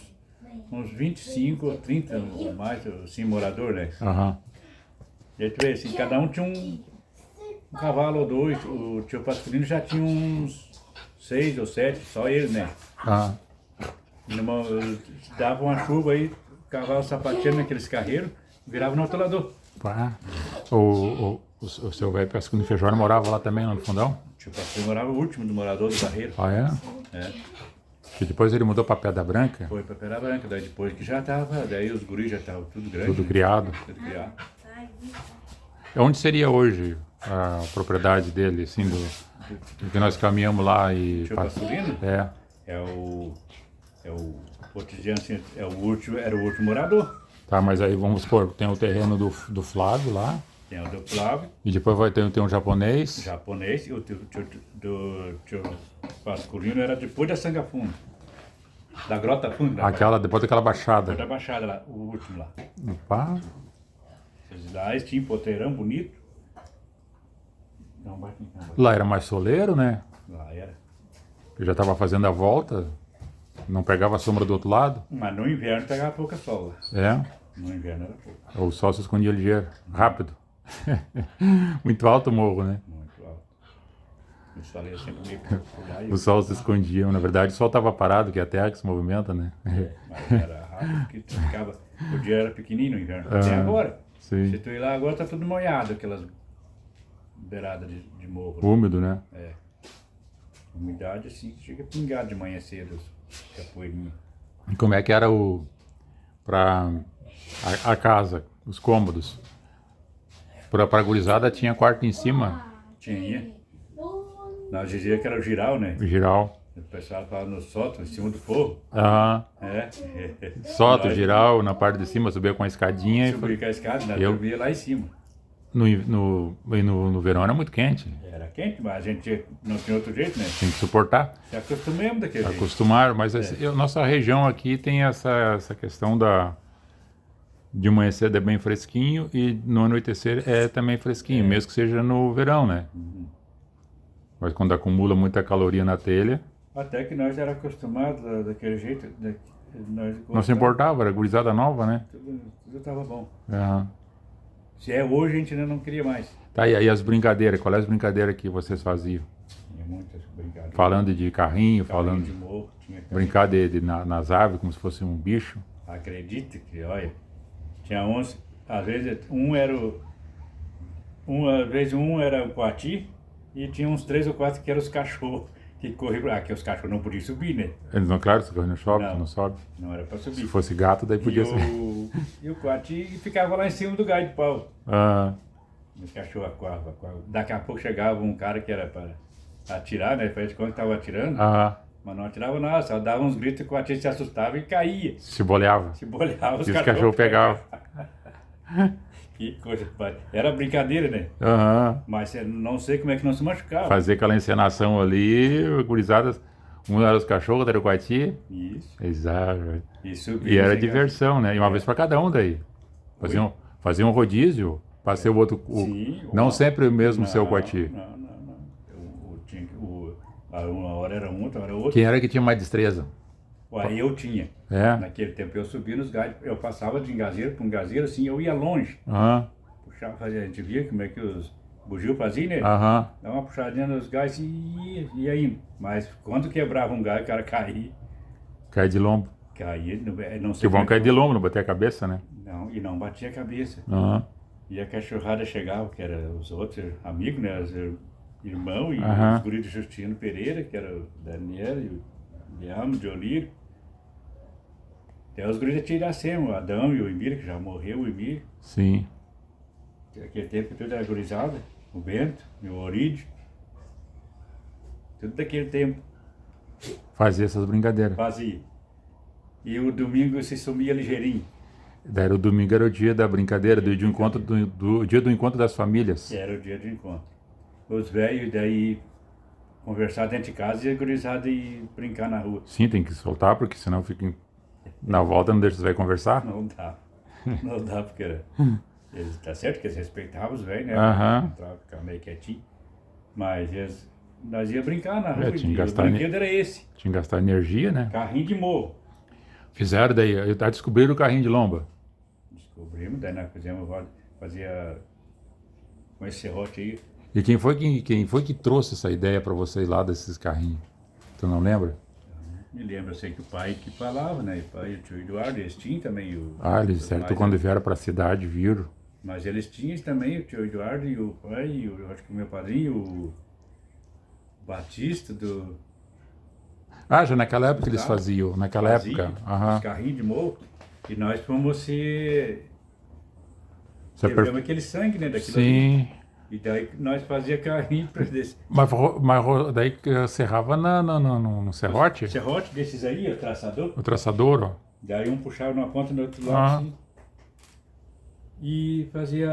Speaker 2: uns 25 ou 30 ou mais, assim, morador, né?
Speaker 1: Aham.
Speaker 2: E aí tu vê, assim, cada um tinha um cavalo ou dois. O tio Pasqualino já tinha uns 6 ou 7, só ele, né?
Speaker 1: Ah.
Speaker 2: Dava uma chuva aí, o cavalo sapateando naqueles carreiros, virava no atolador.
Speaker 1: Pá. O seu velho Pasquino Feijó morava lá também, lá no fundão?
Speaker 2: O tio Pasqualino morava o último do morador do Barreiro.
Speaker 1: Ah, é?
Speaker 2: É.
Speaker 1: Que depois ele mudou pra Pedra Branca,
Speaker 2: Foi pra Pedra Branca, daí depois que já tava, daí os guris já estavam tudo grande.
Speaker 1: tudo
Speaker 2: né?
Speaker 1: criado.
Speaker 2: Tudo criado.
Speaker 1: Onde seria hoje a propriedade dele, assim, do que nós caminhamos lá e...
Speaker 2: Tio Pasqualino
Speaker 1: É.
Speaker 2: vou te dizer assim, era o último morador.
Speaker 1: Tá, mas aí vamos supor, tem o terreno do Flávio lá,
Speaker 2: Tem o do Flávio,
Speaker 1: e depois vai ter um japonês.
Speaker 2: japonês, e o do tio Pasqualino era depois da Sanga Funda. Da Grota Funda.
Speaker 1: Depois daquela baixada.
Speaker 2: Depois da Baixada lá, o último lá.
Speaker 1: Pá.
Speaker 2: Lá eles tinham um poteirão bonito. Não, bate não, bate.
Speaker 1: Lá era mais soleiro, né?
Speaker 2: Lá era.
Speaker 1: Eu já tava fazendo a volta, não pegava a sombra do outro lado.
Speaker 2: Mas no inverno pegava pouca sol lá.
Speaker 1: É.
Speaker 2: No inverno era pouco.
Speaker 1: O sol se escondia ligeiro, rápido. Muito alto o morro, né?
Speaker 2: Muito alto. Eu falei sempre meio por lá.
Speaker 1: O sol se escondia, na verdade o sol estava parado, que é a terra que se movimenta, né?
Speaker 2: Mas era rápido, porque tu ficava... O dia era pequenininho no inverno. Até agora.
Speaker 1: Sim.
Speaker 2: Se tu ir lá agora, tá tudo molhado, aquelas beiradas de morro.
Speaker 1: Úmido, né?
Speaker 2: É. Umidade assim, chega a pingar de manhã cedo, a poeirinha.
Speaker 1: E como é que era a casa, os cômodos? Pra gurizada tinha quarto em cima,
Speaker 2: Tinha. Nós dizia que era o giral, né?
Speaker 1: o giral.
Speaker 2: O pessoal falava no sótão, em cima do forro.
Speaker 1: Aham.
Speaker 2: É.
Speaker 1: Sótão,
Speaker 2: Nós
Speaker 1: giral, na parte de cima, subia com a escadinha.
Speaker 2: subia com a escada, nós
Speaker 1: Eu-
Speaker 2: dormia lá em cima.
Speaker 1: No verão era muito quente,
Speaker 2: Era quente, mas a gente não tinha outro jeito, né?
Speaker 1: tinha que suportar.
Speaker 2: Se acostumamos daquele jeito.
Speaker 1: Acostumar, mas nossa região aqui tem essa questão de manhã cedo é bem fresquinho e no anoitecer é também fresquinho, mesmo que seja no verão, né? Mas quando acumula muita caloria na telha,
Speaker 2: Até que nós era acostumados daquele jeito. Nós
Speaker 1: não se importava, era gurizada nova, né?
Speaker 2: Tudo estava bom.
Speaker 1: Aham.
Speaker 2: Se é hoje, a gente ainda não queria mais.
Speaker 1: Tá, e aí as brincadeiras, qual é as brincadeiras que vocês faziam?
Speaker 2: Tinha muitas brincadeiras.
Speaker 1: Falando de carrinho,
Speaker 2: Carrinho
Speaker 1: falando
Speaker 2: de morro, tinha
Speaker 1: brincar nas árvores como se fosse um bicho.
Speaker 2: Acredita que, olha, tinha uns, às vezes um era às vezes um era o coati e tinha uns 3 ou 4 que eram os cachorros que corriam, que os cachorros não podiam subir, né?
Speaker 1: Eles não, claro, se corre no shopping,
Speaker 2: Não.
Speaker 1: não sobe.
Speaker 2: Não era para
Speaker 1: Se
Speaker 2: subir.
Speaker 1: fosse gato, daí podia ser.
Speaker 2: E o coati ficava lá em cima do galho de pau.
Speaker 1: Ah,
Speaker 2: Os cachorros aquavam. Daqui a pouco chegava um cara que era para atirar, né? Faz de conta que estava atirando,
Speaker 1: ah,
Speaker 2: mas não atirava nada, só dava uns gritos e o coati se assustava e caía.
Speaker 1: se boleava.
Speaker 2: Se bolhava,
Speaker 1: E os cachorros pegavam.
Speaker 2: Que coisa, pai. Era brincadeira, né?
Speaker 1: Aham.
Speaker 2: Mas eu não sei como é que não se machucava.
Speaker 1: Fazer aquela encenação ali, gurizadas, um era os cachorros, outro era o coati.
Speaker 2: Isso.
Speaker 1: Exato.
Speaker 2: E subia.
Speaker 1: E era
Speaker 2: sem
Speaker 1: diversão, né? E uma vez para cada um daí. Fazia um rodízio, passei o outro.
Speaker 2: Sim,
Speaker 1: não
Speaker 2: uma-
Speaker 1: sempre o mesmo seu
Speaker 2: Não,
Speaker 1: coati.
Speaker 2: Não. Uma hora era um, outra hora era outro.
Speaker 1: Quem era que tinha mais destreza?
Speaker 2: Aí eu tinha.
Speaker 1: É?
Speaker 2: Naquele tempo eu subia nos galhos, eu passava de engazeiro para um gazeiro, assim, eu ia longe.
Speaker 1: Aham,
Speaker 2: Puxava, a gente via como é que os bugios faziam, né?
Speaker 1: aham.
Speaker 2: Dava uma puxadinha nos galhos e ia indo. Mas quando quebrava um galho, o cara caía.
Speaker 1: Cai de lombo.
Speaker 2: Caía, não sei
Speaker 1: Que
Speaker 2: como
Speaker 1: bom
Speaker 2: é
Speaker 1: cair de lombo, não bater a cabeça, né?
Speaker 2: Não, e não batia a cabeça.
Speaker 1: Aham.
Speaker 2: E a cachorrada chegava, que eram os outros amigos, né? irmão, e
Speaker 1: Aham.
Speaker 2: os guris do Justino Pereira, que era o Daniel e o Guilherme de Olírio. Até os guris da Tiracema, o Adão e o Emílio, que já morreu, o Emílio.
Speaker 1: Sim.
Speaker 2: Aquele tempo que tudo era gurizada, o Bento, o Orídio. Tudo daquele tempo
Speaker 1: Fazia essas brincadeiras.
Speaker 2: fazia. E o domingo se sumia ligeirinho.
Speaker 1: Daí o domingo era o dia da brincadeira, do dia do encontro, do dia do encontro das famílias.
Speaker 2: Era o dia do encontro. Os velhos daí conversar dentro de casa e a gurizada ir brincar na rua.
Speaker 1: Sim, tem que soltar, porque senão fica na volta, não deixa os velhos conversar.
Speaker 2: Não dá. Não dá, porque eles, tá certo que eles respeitavam os velhos, né?
Speaker 1: Aham.
Speaker 2: Entrava, ficava meio quietinho. Mas nós ia brincar na rua.
Speaker 1: Tinha que
Speaker 2: E o
Speaker 1: gastar
Speaker 2: brinquedo era esse.
Speaker 1: Tinha que gastar energia, né?
Speaker 2: Carrinho de morro.
Speaker 1: Fizeram daí, descobriram o carrinho de lomba.
Speaker 2: Descobrimos, daí nós fizemos, fazia com esse serrote aí.
Speaker 1: E quem foi que trouxe essa ideia para vocês lá desses carrinhos? Tu não lembra?
Speaker 2: Me lembro, eu sei que o pai que falava, né? O pai e o tio Eduardo, eles tinham também o...
Speaker 1: Eles, certo,
Speaker 2: mas,
Speaker 1: quando vieram para a cidade, viram.
Speaker 2: Mas eles tinham também, o tio Eduardo e o pai, e eu acho que o meu padrinho, o Batista do...
Speaker 1: Já naquela época eles faziam, naquela época.
Speaker 2: Os carrinhos de morro. E nós fomos
Speaker 1: Você
Speaker 2: perdemos aquele sangue, né? Daquilo ali.
Speaker 1: Sim.
Speaker 2: E daí nós fazia carrinho para desse.
Speaker 1: Mas daí que serrava no serrote?
Speaker 2: Serrote desses aí, o traçador.
Speaker 1: O traçador, ó.
Speaker 2: Daí um puxava numa ponta e no outro lado assim. E fazia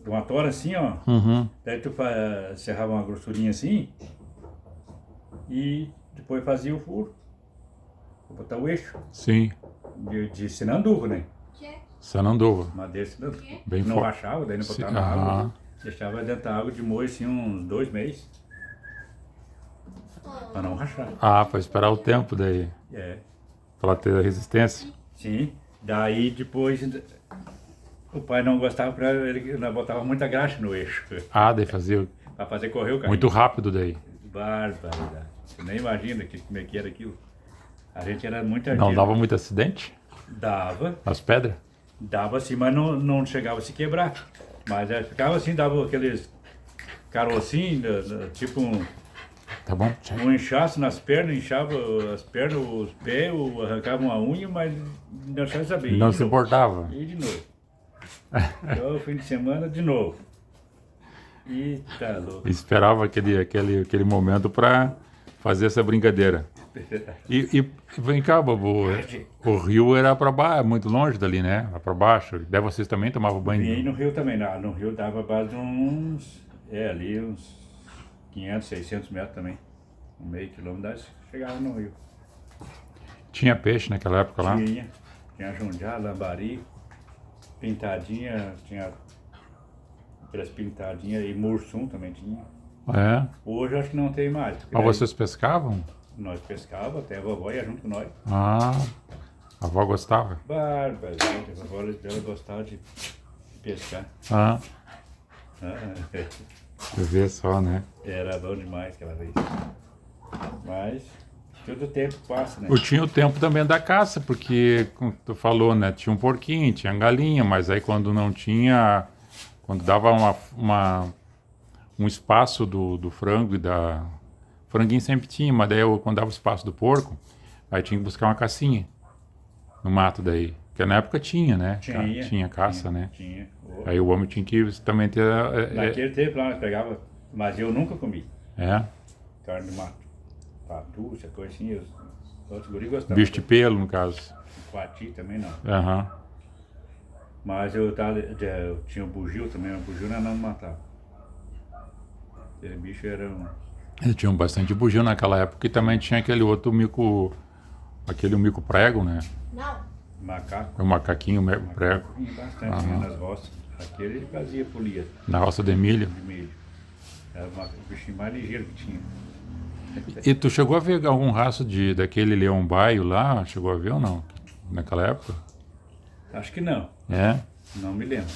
Speaker 2: uma tora assim, ó.
Speaker 1: Uhum.
Speaker 2: Daí tu serrava uma grossurinha assim. E depois fazia o furo. Pra botar o eixo.
Speaker 1: Sim.
Speaker 2: De sinanduva, né?
Speaker 1: Sananduva.
Speaker 2: Madeira sinanduva.
Speaker 1: Bem
Speaker 2: Não
Speaker 1: forte.
Speaker 2: rachava, daí não
Speaker 1: Sim,
Speaker 2: botava na
Speaker 1: aham.
Speaker 2: água. Deixava dentro da água de molho assim uns 2 meses. Pra não rachar.
Speaker 1: Pra esperar o tempo daí.
Speaker 2: É.
Speaker 1: Pra ter resistência.
Speaker 2: Sim. Daí depois o pai não gostava, ele nós botava muita graxa no eixo.
Speaker 1: Daí fazia
Speaker 2: Pra fazer correr o carrinho.
Speaker 1: muito rápido daí.
Speaker 2: Barbaridade. Você nem imagina como é que era aquilo. A gente era muito
Speaker 1: Não
Speaker 2: arteiro.
Speaker 1: dava muito acidente
Speaker 2: Dava.
Speaker 1: nas pedras?
Speaker 2: Dava assim, mas não chegava a se quebrar. Mas ficava assim, dava aqueles carocinhos, tipo
Speaker 1: Tá bom?
Speaker 2: um inchaço nas pernas, inchava as pernas, os pés, arrancava uma unha, mas não tinha saber.
Speaker 1: Não se importava.
Speaker 2: E de novo. Então, fim de semana, de novo. E tá louco.
Speaker 1: Esperava aquele momento para fazer essa brincadeira. E vem cá, Babu, o rio era para baixo, muito longe dali, né? Lá para baixo. Daí vocês também tomavam
Speaker 2: E aí
Speaker 1: banho?
Speaker 2: no rio também, não. No rio dava base uns, ali uns 500, 600 metros também. Um meio quilômetro, daí chegava no rio.
Speaker 1: Tinha peixe naquela época lá?
Speaker 2: Tinha jundiá, lambari, pintadinha, tinha aquelas pintadinhas e mursum também tinha.
Speaker 1: É.
Speaker 2: Hoje acho que não tem mais. porque
Speaker 1: Mas
Speaker 2: daí
Speaker 1: vocês pescavam?
Speaker 2: nós pescava, até a vovó ia junto com nós.
Speaker 1: A avó gostava?
Speaker 2: Barbaridade, a vovó dela gostava de pescar.
Speaker 1: Ah,
Speaker 2: Ah,
Speaker 1: você vê só, né?
Speaker 2: Era bom demais aquela vez. Mas todo tempo passa, né?
Speaker 1: Eu tinha o tempo também da caça, porque, como tu falou, né? Tinha um porquinho, tinha galinha, mas aí quando não tinha, quando dava um espaço do frango e da... Franguinho sempre tinha, mas daí quando dava o espaço do porco, aí tinha que buscar uma cacinha no mato daí. Porque na época tinha, né? Tinha caça, né?
Speaker 2: Tinha.
Speaker 1: Aí o homem tinha que também ter...
Speaker 2: Naquele tempo lá nós pegava, mas eu nunca comi carne de mato. Patu, essa coisa assim, os outros guris gostavam.
Speaker 1: bicho de pelo, no caso.
Speaker 2: Coati também não.
Speaker 1: Aham.
Speaker 2: Mas eu tinha o bugio também, o bugio não matava. Aquele bicho era um...
Speaker 1: Eles tinham bastante bugio naquela época e também tinha aquele outro mico, aquele mico prego, né?
Speaker 3: Não.
Speaker 2: macaco.
Speaker 1: O macaquinho prego.
Speaker 2: Tinha bastante né, nas roças. Aquele ele fazia folia
Speaker 1: Na roça de milho.
Speaker 2: de milho. Era o bichinho mais ligeiro que tinha.
Speaker 1: E tu chegou a ver algum rastro daquele leão baio lá? Chegou a ver ou não? Naquela época?
Speaker 2: Acho que não.
Speaker 1: É?
Speaker 2: Não me lembro.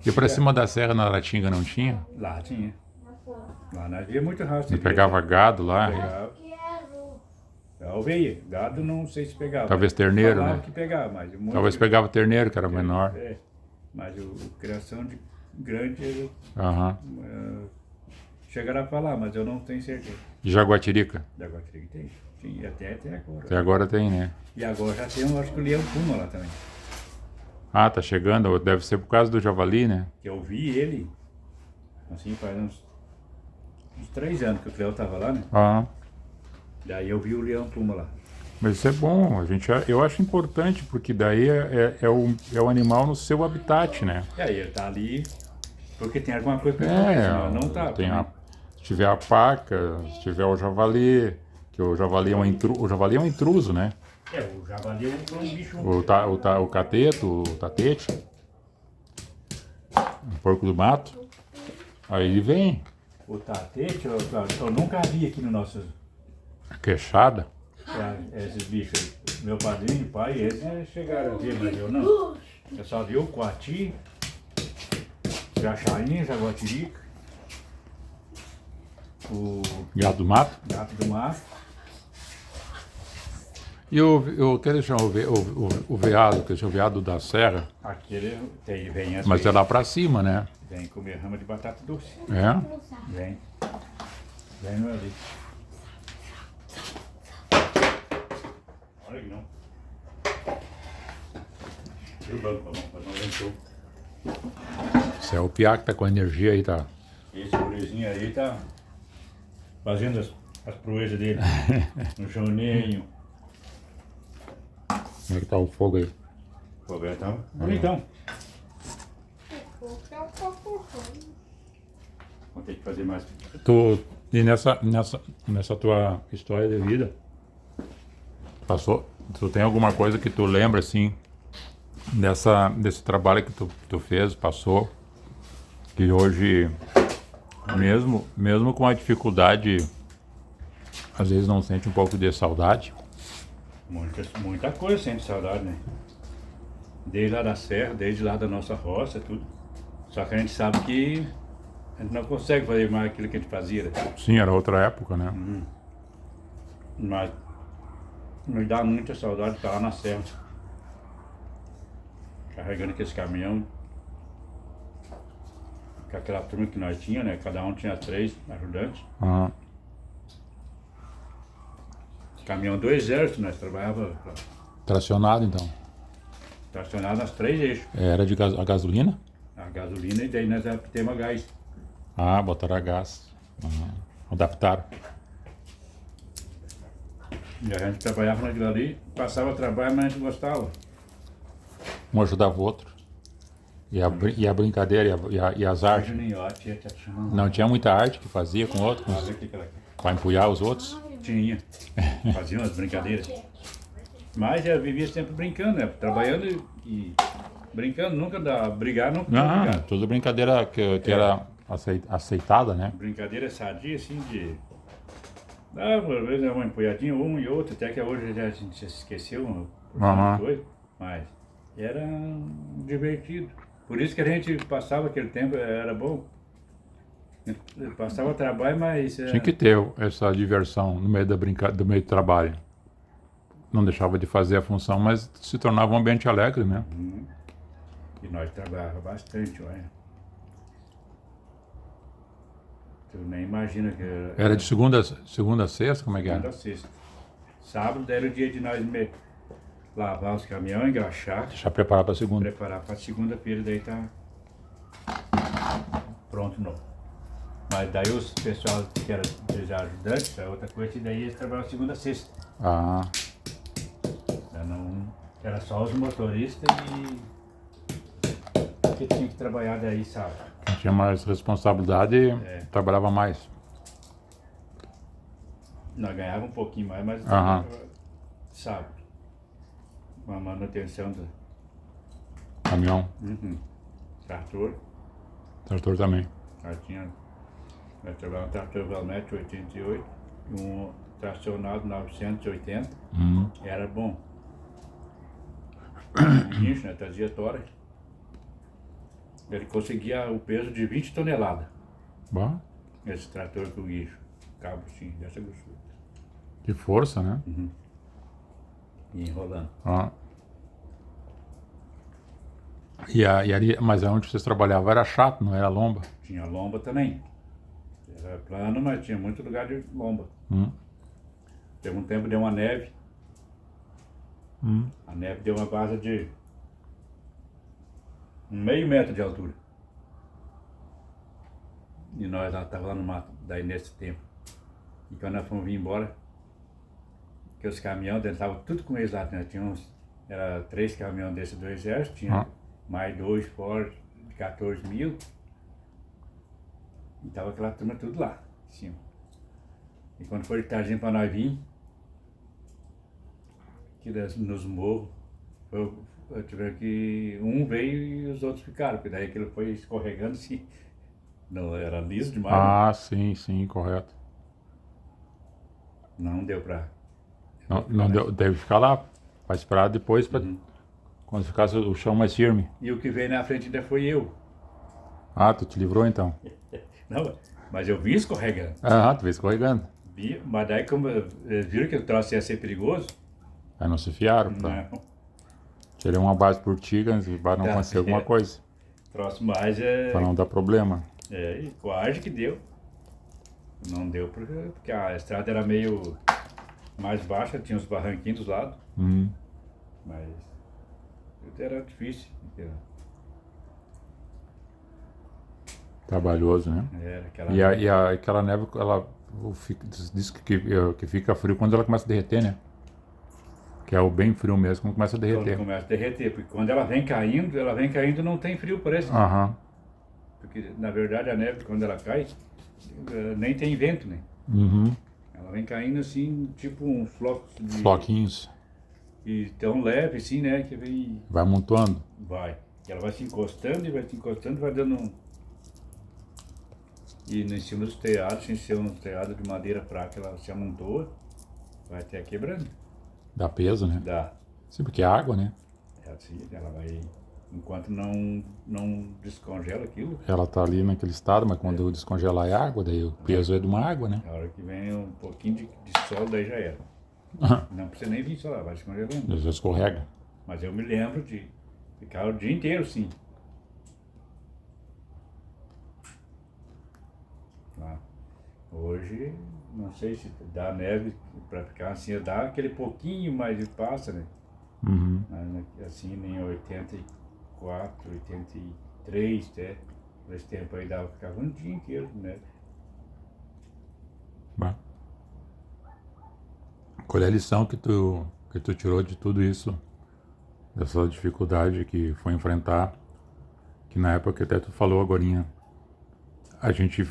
Speaker 1: E pra cima da serra, na Aratinga, não tinha?
Speaker 2: Lá tinha. Lá nós via muito rastro.
Speaker 1: Ele pegava gado lá?
Speaker 2: Pegava.
Speaker 3: Quero.
Speaker 2: A ovelha. Gado não sei se pegava.
Speaker 1: Talvez terneiro,
Speaker 2: Falava
Speaker 1: né?
Speaker 2: que pegava, mas muito...
Speaker 1: Talvez pegava terneiro, que era menor.
Speaker 2: É. Mas o criação de grande era
Speaker 1: Aham.
Speaker 2: chegaram a falar, mas eu não tenho certeza.
Speaker 1: Jaguatirica.
Speaker 2: Da Guatirica tem. Tinha até agora.
Speaker 1: Até agora tem, né?
Speaker 2: E agora já tem, eu acho que o Leão Puma lá também.
Speaker 1: Ah, tá chegando. Deve ser por causa do javali, né?
Speaker 2: Que eu vi ele, assim, faz uns 3 anos que o Cleo tava lá, né?
Speaker 1: Ah,
Speaker 2: Daí eu vi o Leão Puma lá.
Speaker 1: mas isso é bom. Eu acho importante, porque daí é o animal no seu habitat, né?
Speaker 2: E aí ele tá ali porque tem alguma coisa pra fazer, senão não tá.
Speaker 1: Tem se tiver a paca, se tiver o javali, que o javali o javali é um intruso, né?
Speaker 2: O javali é um bicho.
Speaker 1: O cateto, o tatete, o porco do mato, aí ele vem,
Speaker 2: O tatete, eu nunca vi aqui no nosso.
Speaker 1: a queixada.
Speaker 2: Esses bichos aí. Meu padrinho, pai, eles chegaram a ver, mas eu não. Eu só vi o coati, jachainha, jaguatirica, o
Speaker 1: Gato do mato.
Speaker 2: gato do mato.
Speaker 1: E aquele chama o veado, que é o veado da serra,
Speaker 2: Aquele vem assim.
Speaker 1: mas é lá pra cima, né?
Speaker 2: Vem comer rama de batata doce.
Speaker 1: É?
Speaker 2: Vem. Vem no ali. Olha que não. Tira o banco pra não vencer.
Speaker 1: Esse é o piá que tá com a energia aí, tá?
Speaker 2: Esse gurizinho aí tá fazendo as proezas dele. No choninho.
Speaker 1: Como é que tá o fogo aí?
Speaker 2: Pô, tá bonitão. Vou ter que fazer mais.
Speaker 1: E nessa tua história de vida, tu tem alguma coisa que tu lembra, assim, desse trabalho que tu fez, passou, que hoje, mesmo com a dificuldade, às vezes não sente um pouco de saudade?
Speaker 2: Muita coisa, sente saudade, né? Desde lá da serra, desde lá da nossa roça, tudo. Só que a gente sabe que a gente não consegue fazer mais aquilo que a gente fazia, né?
Speaker 1: Sim, era outra época, né?
Speaker 2: Mas nos dá muita saudade de estar lá na serra. Carregando aqueles caminhão. Com aquela turma que nós tínhamos, né? Cada um tinha 3 ajudantes.
Speaker 1: Ah,
Speaker 2: Caminhão do exército, nós trabalhávamos
Speaker 1: tracionado, então.
Speaker 2: tracionado nas 3 eixos.
Speaker 1: Era a gasolina?
Speaker 2: A gasolina e daí nós temos a gás.
Speaker 1: Ah, botaram a gás. Adaptaram.
Speaker 2: E a gente trabalhava naquilo ali, passava trabalho, mas a gente gostava.
Speaker 1: Um ajudava o outro. E a brincadeira e as artes.
Speaker 2: Juninhote,
Speaker 1: Não tinha muita arte que fazia com outros,
Speaker 2: Olha aqui, cara.
Speaker 1: para empurrar os outros.
Speaker 2: Tinha. Fazia umas brincadeiras. Mas eu vivia sempre brincando, né? Trabalhando e brincando, nunca dá. Brigar, nunca dá brigar.
Speaker 1: Tudo brincadeira que era aceitada, né?
Speaker 2: Brincadeira sadia, assim, de. Dava, às vezes, uma empunhadinha, um e outro, até que hoje a gente se esqueceu por
Speaker 1: Aham.
Speaker 2: coisa, mas era divertido. Por isso que a gente passava aquele tempo, era bom. Passava trabalho, mas.
Speaker 1: Tinha que ter essa diversão no meio do meio do trabalho. Não deixava de fazer a função, mas se tornava um ambiente alegre, né?
Speaker 2: E nós trabalhávamos bastante, olha. Tu nem imagina que
Speaker 1: Era de segunda a sexta, como é que
Speaker 2: segunda
Speaker 1: era?
Speaker 2: a sexta. Sábado era o dia de nós lavar os caminhões, engraxar,
Speaker 1: Deixa preparar para segunda.
Speaker 2: preparar para segunda-feira, daí tá pronto novo. Mas daí os pessoal que era ajudantes, é outra coisa, e daí eles trabalhavam segunda a sexta.
Speaker 1: Ah,
Speaker 2: Era só os motoristas que tinham que trabalhar daí sábado.
Speaker 1: tinha mais responsabilidade e trabalhava mais.
Speaker 2: Nós ganhávamos um pouquinho mais, mas
Speaker 1: Aham.
Speaker 2: sábado. Uma manutenção do
Speaker 1: Caminhão,
Speaker 2: trator.
Speaker 1: trator também.
Speaker 2: Nós trabalhávamos um trator Valmet 88 e um tracionado 980. Era bom. Um guincho, né? Trazia tora. Ele conseguia o peso de 20 toneladas.
Speaker 1: Bom,
Speaker 2: Esse trator com o guincho. Cabo sim, dessa grossura.
Speaker 1: que força, né?
Speaker 2: E enrolando.
Speaker 1: Ah. E ali, mas onde vocês trabalhavam era chato, não era lomba?
Speaker 2: Tinha lomba também. Era plano, mas tinha muito lugar de lomba.
Speaker 1: Hum.
Speaker 2: Teve um tempo deu uma neve.
Speaker 1: Hum.
Speaker 2: A neve deu uma base de 1,5 metro de altura. E nós lá tava lá no mato, daí nesse tempo. E quando nós fomos vir embora, que os caminhões estavam tudo com eles lá, né? Tinha uns, era 3 caminhões desses do exército, tinha mais 2 fora de 14 mil. E tava aquela turma tudo lá, em cima. E quando foi de tarde para nós vir, que nos morros, eu tive que um veio e os outros ficaram, porque daí aquilo foi escorregando assim. Não, era liso demais.
Speaker 1: Ah, sim, correto.
Speaker 2: Não deu pra.
Speaker 1: Não deu, deve ficar lá, vai esperar depois para quando ficasse o chão mais firme.
Speaker 2: E o que veio na frente ainda foi eu.
Speaker 1: Ah, tu te livrou então?
Speaker 2: Não, mas eu vi escorregando.
Speaker 1: Ah, tu veio escorregando.
Speaker 2: Vi, mas daí como eles viram que o troço ia ser perigoso,
Speaker 1: Aí não se fiaram, tá?
Speaker 2: não.
Speaker 1: Tirei uma base por ti, para não
Speaker 2: Tá
Speaker 1: acontecer
Speaker 2: certo.
Speaker 1: alguma coisa,
Speaker 2: Troço mais
Speaker 1: para não dar problema.
Speaker 2: e quase que deu. Não deu porque a estrada era meio mais baixa, tinha os barranquinhos dos lados,
Speaker 1: Hum.
Speaker 2: mas era difícil.
Speaker 1: Trabalhoso, né?
Speaker 2: Era aquela.
Speaker 1: Aquela neve, diz que fica frio quando ela começa a derreter, né? Que é o bem frio mesmo, quando começa a
Speaker 2: Quando
Speaker 1: derreter.
Speaker 2: começa a derreter, porque quando ela vem caindo não tem frio, parece.
Speaker 1: Aham.
Speaker 2: Porque na verdade a neve, quando ela cai, nem tem vento, né?
Speaker 1: Uhum.
Speaker 2: Ela vem caindo assim, tipo uns flocos de.
Speaker 1: Floquinhos.
Speaker 2: E tão leve assim, né? Que vem.
Speaker 1: Vai amontoando.
Speaker 2: Vai. E ela vai se encostando e vai dando um. E em cima dos telhados, sem ser um telhado de madeira fraca, ela se amontoa, vai até quebrando.
Speaker 1: Dá peso, né?
Speaker 2: Dá.
Speaker 1: Sim, porque é água, né?
Speaker 2: É assim, ela vai. Enquanto não descongela aquilo,
Speaker 1: Ela tá ali naquele estado, mas quando descongelar é água, daí o peso é de uma água, né?
Speaker 2: a hora que vem um pouquinho de sol, daí já era. Não precisa nem vir solar, vai descongelando.
Speaker 1: Às vezes escorrega.
Speaker 2: Mas eu me lembro de ficar o dia inteiro, sim. Lá. Hoje, não sei se dá neve para ficar assim, dá aquele pouquinho mais de passa, né?
Speaker 1: Uhum.
Speaker 2: Mas, assim, em 84, 83, até, por esse tempo aí dava, ficava um dia inteiro de neve.
Speaker 1: Bah. Qual é a lição que tu tirou de tudo isso? Dessa dificuldade que foi enfrentar, que na época que até tu falou agorinha, a gente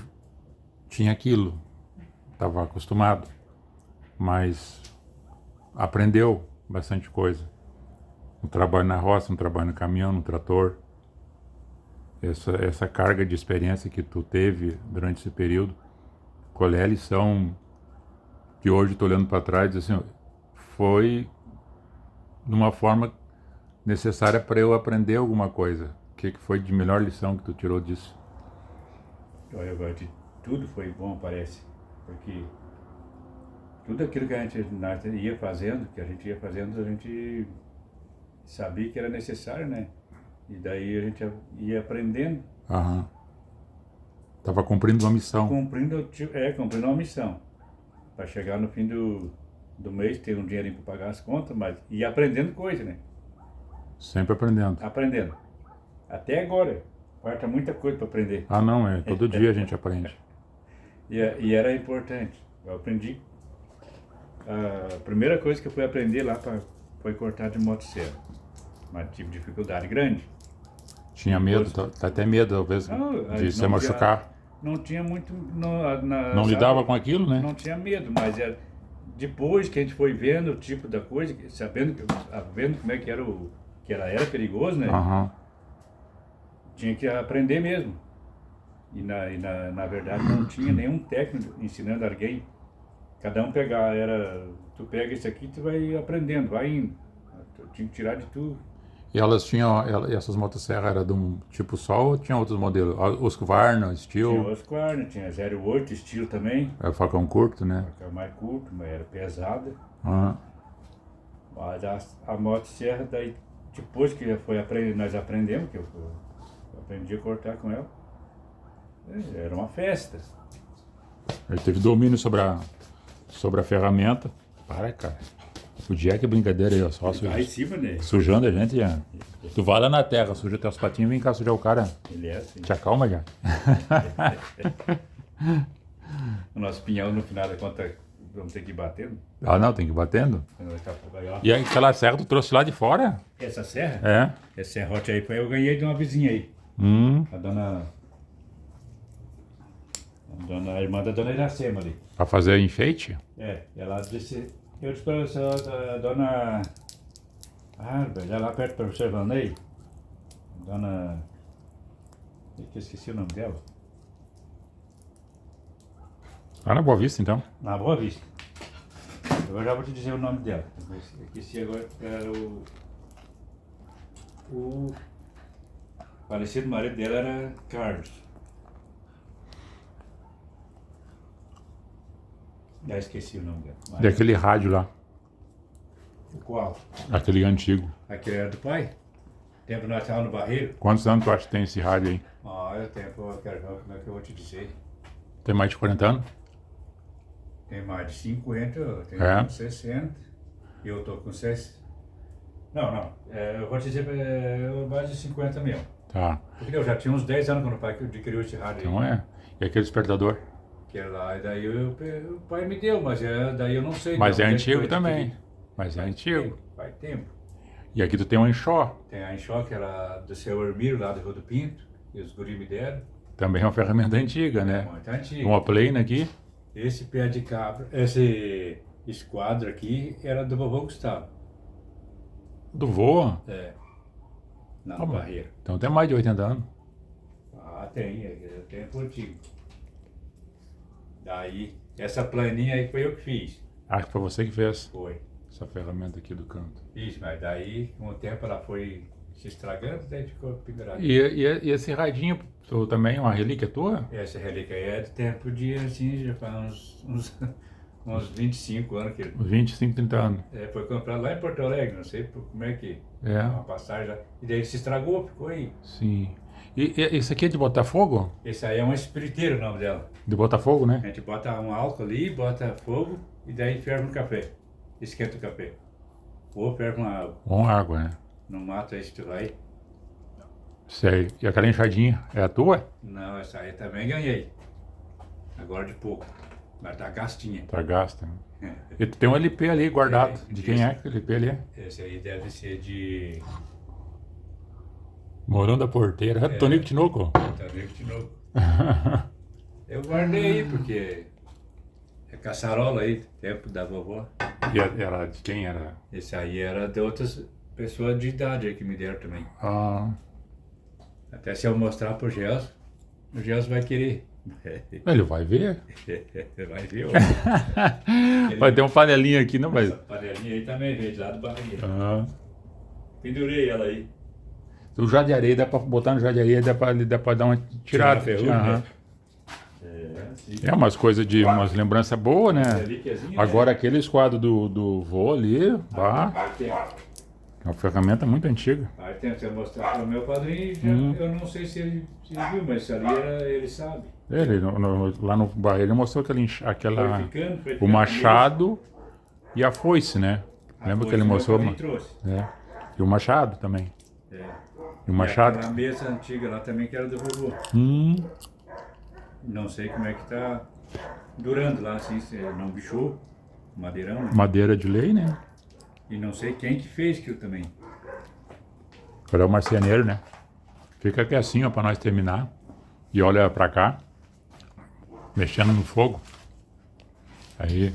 Speaker 1: tinha aquilo, estava acostumado, mas aprendeu bastante coisa. Um trabalho na roça, um trabalho no caminhão, no trator. Essa carga de experiência que tu teve durante esse período, qual é a lição que hoje estou olhando para trás, assim, foi de uma forma necessária para eu aprender alguma coisa? O que foi de melhor lição que tu tirou disso?
Speaker 2: Olha, agora, tudo foi bom, parece, porque tudo aquilo que nós ia fazendo, a gente sabia que era necessário, né? E daí a gente ia aprendendo.
Speaker 1: Aham. Tava cumprindo uma missão.
Speaker 2: Cumprindo uma missão. Para chegar no fim do mês, ter um dinheirinho para pagar as contas, mas ia aprendendo coisa, né?
Speaker 1: Sempre aprendendo.
Speaker 2: Aprendendo. Até agora, falta muita coisa para aprender.
Speaker 1: Ah, não, todo dia a gente aprende.
Speaker 2: E era importante. Eu aprendi. A primeira coisa que eu fui aprender lá foi cortar de motosserra. Mas tive dificuldade grande.
Speaker 1: Tinha medo, tá até medo, talvez, de se machucar.
Speaker 2: Não tinha muito.
Speaker 1: Não lidava com aquilo, né?
Speaker 2: Não tinha medo, mas depois que a gente foi vendo o tipo da coisa, vendo como é que era perigoso, né?
Speaker 1: Aham.
Speaker 2: Tinha que aprender mesmo. E na verdade não tinha nenhum técnico ensinando alguém. Cada um tu pega esse aqui, tu vai aprendendo, vai indo. Eu tinha que tirar de tudo.
Speaker 1: E essas motosserras eram de um tipo só ou tinha outros modelos? Husqvarna,
Speaker 2: Tinha
Speaker 1: Stihl,
Speaker 2: Husqvarna, tinha 08, estilo também.
Speaker 1: é facão curto, né?
Speaker 2: Era mais curto, mas era pesada.
Speaker 1: Aham.
Speaker 2: Mas a motosserra, daí, depois que nós aprendemos, que eu aprendi a cortar com ela, era uma festa.
Speaker 1: Ele teve domínio sobre a ferramenta. Para, cara. O Jack é brincadeira aí, ó. Só
Speaker 2: Lá em cima, né?
Speaker 1: sujando a gente, já. Tu vai lá na terra, suja teus patinhos e vem cá sujar o cara.
Speaker 2: Ele é assim.
Speaker 1: Te acalma, já.
Speaker 2: O nosso pinhão, no final da conta, vamos ter que ir batendo.
Speaker 1: Ah, não, tem que ir batendo.
Speaker 2: Daqui a pouco aí, ó.
Speaker 1: E aquela serra tu trouxe lá de fora?
Speaker 2: Essa serra?
Speaker 1: É.
Speaker 2: Esse serrote aí eu ganhei de uma vizinha aí. A irmã da dona Iracema ali.
Speaker 1: Pra fazer enfeite?
Speaker 2: É, ela disse. Eu disse pra você, a dona. Ah, velho, é lá perto do professor Vanei. Dona. Eu esqueci o nome dela.
Speaker 1: Lá na Boa Vista, então.
Speaker 2: Na Boa Vista. Eu já vou te dizer o nome dela. Eu esqueci agora, era o falecido marido dela era Carlos. Já esqueci o nome dela. Mas-
Speaker 1: E aquele rádio lá.
Speaker 2: O qual?
Speaker 1: Aquele antigo.
Speaker 2: Aquele era do pai? Tempo nós estávamos no Barreiro.
Speaker 1: Quantos anos tu acha que tem esse rádio aí?
Speaker 2: Olha, tempo, eu quero ver como é que eu vou te dizer.
Speaker 1: Tem mais de 40 anos?
Speaker 2: Tem mais de 50, eu tenho
Speaker 1: É?
Speaker 2: uns 60. E eu tô com 60. Não. Eu vou te dizer mais de 50 mesmo.
Speaker 1: Tá.
Speaker 2: Porque eu já tinha uns 10 anos quando o pai adquiriu esse rádio aí.
Speaker 1: Então é. E aquele despertador?
Speaker 2: Que era lá, e daí o pai me deu, mas daí eu não sei.
Speaker 1: Mas
Speaker 2: de
Speaker 1: é
Speaker 2: onde que
Speaker 1: antigo
Speaker 2: foi
Speaker 1: também.
Speaker 2: adquirido.
Speaker 1: Mas é antigo.
Speaker 2: Faz tempo.
Speaker 1: E aqui tu tem um enxó.
Speaker 2: Tem a Enxó, que era do seu Hermílio, lá do Rio do Pinto, e os guri me deram.
Speaker 1: Também é uma ferramenta antiga, né?
Speaker 2: Muito antigo.
Speaker 1: Uma plane aqui.
Speaker 2: Esse pé de cabra, esse esquadro aqui era do vovô Gustavo.
Speaker 1: Do vô.
Speaker 2: É. Na
Speaker 1: Ah, bom.
Speaker 2: Barreira.
Speaker 1: Então tem mais de 80 anos.
Speaker 2: Ah, tem, é tempo antigo. Daí, essa planinha aí foi eu que fiz.
Speaker 1: Acho que foi você que fez
Speaker 2: Foi.
Speaker 1: essa ferramenta aqui do canto.
Speaker 2: Fiz, mas daí, com o tempo ela foi se estragando, daí ficou pendurada.
Speaker 1: E esse radinho, tu também, uma relíquia tua?
Speaker 2: Essa relíquia aí é do tempo de, assim, já faz uns 25 anos que ele
Speaker 1: 25, 30 anos.
Speaker 2: foi comprado lá em Porto Alegre, não sei como é que...
Speaker 1: É.
Speaker 2: Uma passagem lá. E daí ele se estragou, ficou aí.
Speaker 1: Sim. E esse aqui é de Botafogo?
Speaker 2: Esse aí é uma espiriteira o nome dela.
Speaker 1: De Botafogo,
Speaker 2: A
Speaker 1: né?
Speaker 2: gente bota um álcool ali, bota fogo e daí ferve um café. Esquenta o café. Ou ferve uma água.
Speaker 1: Com água, né?
Speaker 2: Não mata esse tu aí.
Speaker 1: Sei. E aquela enxadinha, é a tua?
Speaker 2: Não, essa aí também ganhei. Agora de pouco. Mas tá gastinha.
Speaker 1: Tá gasta, né? E tu tem um LP ali guardado.
Speaker 2: É,
Speaker 1: De quem é aquele LP ali?
Speaker 2: Esse aí deve ser de...
Speaker 1: Morão da Porteira. É do Tonico Tinoco.
Speaker 2: Tá vendo de novo. Eu guardei aí porque é caçarola aí, tempo da vovó.
Speaker 1: E era de quem era?
Speaker 2: Esse aí era de outras pessoas de idade aí que me deram também.
Speaker 1: Ah,
Speaker 2: Até se eu mostrar pro Gelson, o Gelson vai querer.
Speaker 1: ele vai ver.
Speaker 2: Vai ver, ó.
Speaker 1: Vai ter um panelinho aqui, não vai?
Speaker 2: Essa panelinha aí também veio de lá do barrigueiro.
Speaker 1: Ah.
Speaker 2: Pendurei ela aí.
Speaker 1: O já de areia, dá pra botar no já de areia, dá pra dar uma tirada.
Speaker 2: Tirar a ferrugem,
Speaker 1: Aham.
Speaker 2: né? Sim.
Speaker 1: É umas coisas de umas lembranças boas, né?
Speaker 2: Relíquiazinha,
Speaker 1: Agora aquele esquadro do vô ali, bah,
Speaker 2: Aí tem,
Speaker 1: é uma ferramenta muito antiga.
Speaker 2: se eu mostrar para o meu padrinho, eu não sei se ele viu, mas se ali ele sabe.
Speaker 1: Ele, lá no barreiro, ele mostrou aquela,
Speaker 2: Foi ficando
Speaker 1: o machado e a foice, né? Lembra que ele mostrou?
Speaker 2: Trouxe.
Speaker 1: É. E o machado também.
Speaker 2: É.
Speaker 1: E o machado?
Speaker 2: E aquela mesa antiga lá também que era do vovô. Não sei como é que tá durando lá, assim, se não bichou, madeirão, né?
Speaker 1: Madeira de lei, né?
Speaker 2: E não sei quem que fez aquilo também.
Speaker 1: Agora é o marceneiro, né? Fica aqui assim, ó, pra nós terminar. E olha pra cá. Mexendo no fogo. Aí.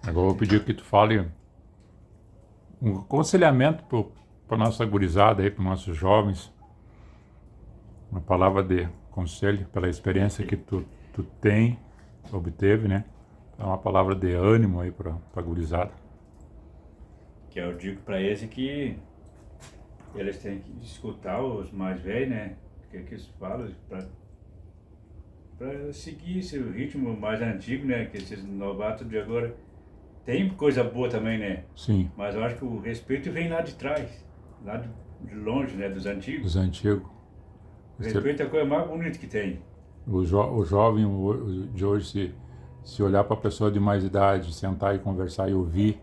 Speaker 1: Agora eu vou pedir que tu fale um aconselhamento para nossa gurizada aí, para nossos jovens. Uma palavra de conselho pela experiência que tu tem, obteve, né? É uma palavra de ânimo aí para a gurizada.
Speaker 2: Que eu digo para eles que eles têm que escutar os mais velhos, né? O que eles falam para seguir esse ritmo mais antigo, né? Que esses novatos de agora tem coisa boa também, né?
Speaker 1: Sim.
Speaker 2: Mas eu acho que o respeito vem lá de trás, lá de longe, né? Dos antigos.
Speaker 1: Dos antigos.
Speaker 2: Respeito é a coisa mais bonita que tem.
Speaker 1: O jovem de hoje, se olhar para a pessoa de mais idade, sentar e conversar e ouvir,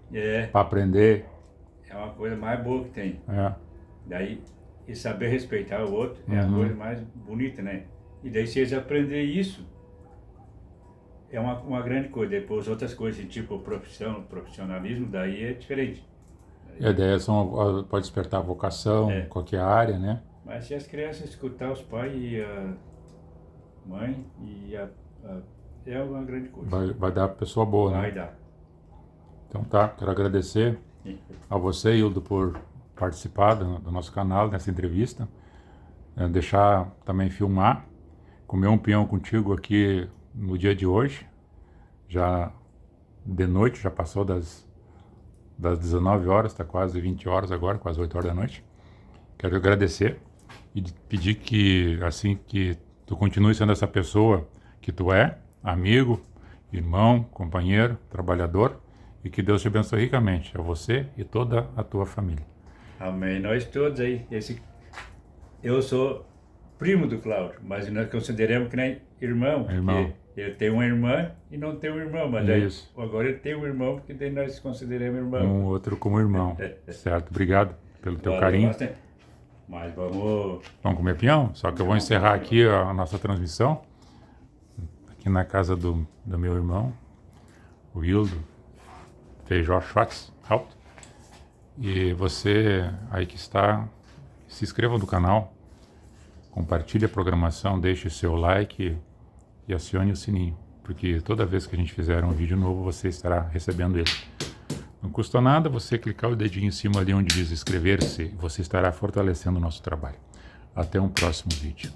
Speaker 1: para aprender.
Speaker 2: É uma coisa mais boa que tem.
Speaker 1: É.
Speaker 2: Daí, e saber respeitar o outro é a coisa mais bonita, né? E daí, se eles aprenderem isso, é uma grande coisa. Depois, outras coisas, tipo profissionalismo, daí é diferente.
Speaker 1: E a ideia pode despertar a vocação, qualquer área, né?
Speaker 2: Mas se as crianças escutar os pais e a mãe, é uma grande coisa.
Speaker 1: Vai dar pessoa boa, né?
Speaker 2: Vai dar.
Speaker 1: Então tá, quero agradecer a você, Hildo, por participar do nosso canal, nessa entrevista. Deixar também filmar, comer um pinhão contigo aqui no dia de hoje, já de noite, já passou das 19 horas, está quase 20 horas agora, quase 8 horas da noite. Quero agradecer e pedir que, assim, que tu continue sendo essa pessoa que tu é, amigo, irmão, companheiro, trabalhador, e que Deus te abençoe ricamente, a você e toda a tua família.
Speaker 2: Amém. Nós todos aí. Eu sou primo do Cláudio, mas nós consideramos que nem irmão.
Speaker 1: Irmão.
Speaker 2: Eu tenho uma irmã e não tenho um irmão, mas daí, agora eu tenho um irmão, porque daí nós consideramos irmão.
Speaker 1: Um outro como irmão, certo? Obrigado pelo teu carinho.
Speaker 2: Bastante. Mas vamos
Speaker 1: comer pinhão? Só que eu vou encerrar aqui a nossa transmissão, aqui na casa do meu irmão, o Hildo Feijó Schwarzhaupt. E você aí que está, se inscreva no canal, compartilhe a programação, deixe o seu like e acione o sininho, porque toda vez que a gente fizer um vídeo novo, você estará recebendo ele. Não custa nada você clicar o dedinho em cima ali onde diz inscrever-se, você estará fortalecendo o nosso trabalho. Até um próximo vídeo.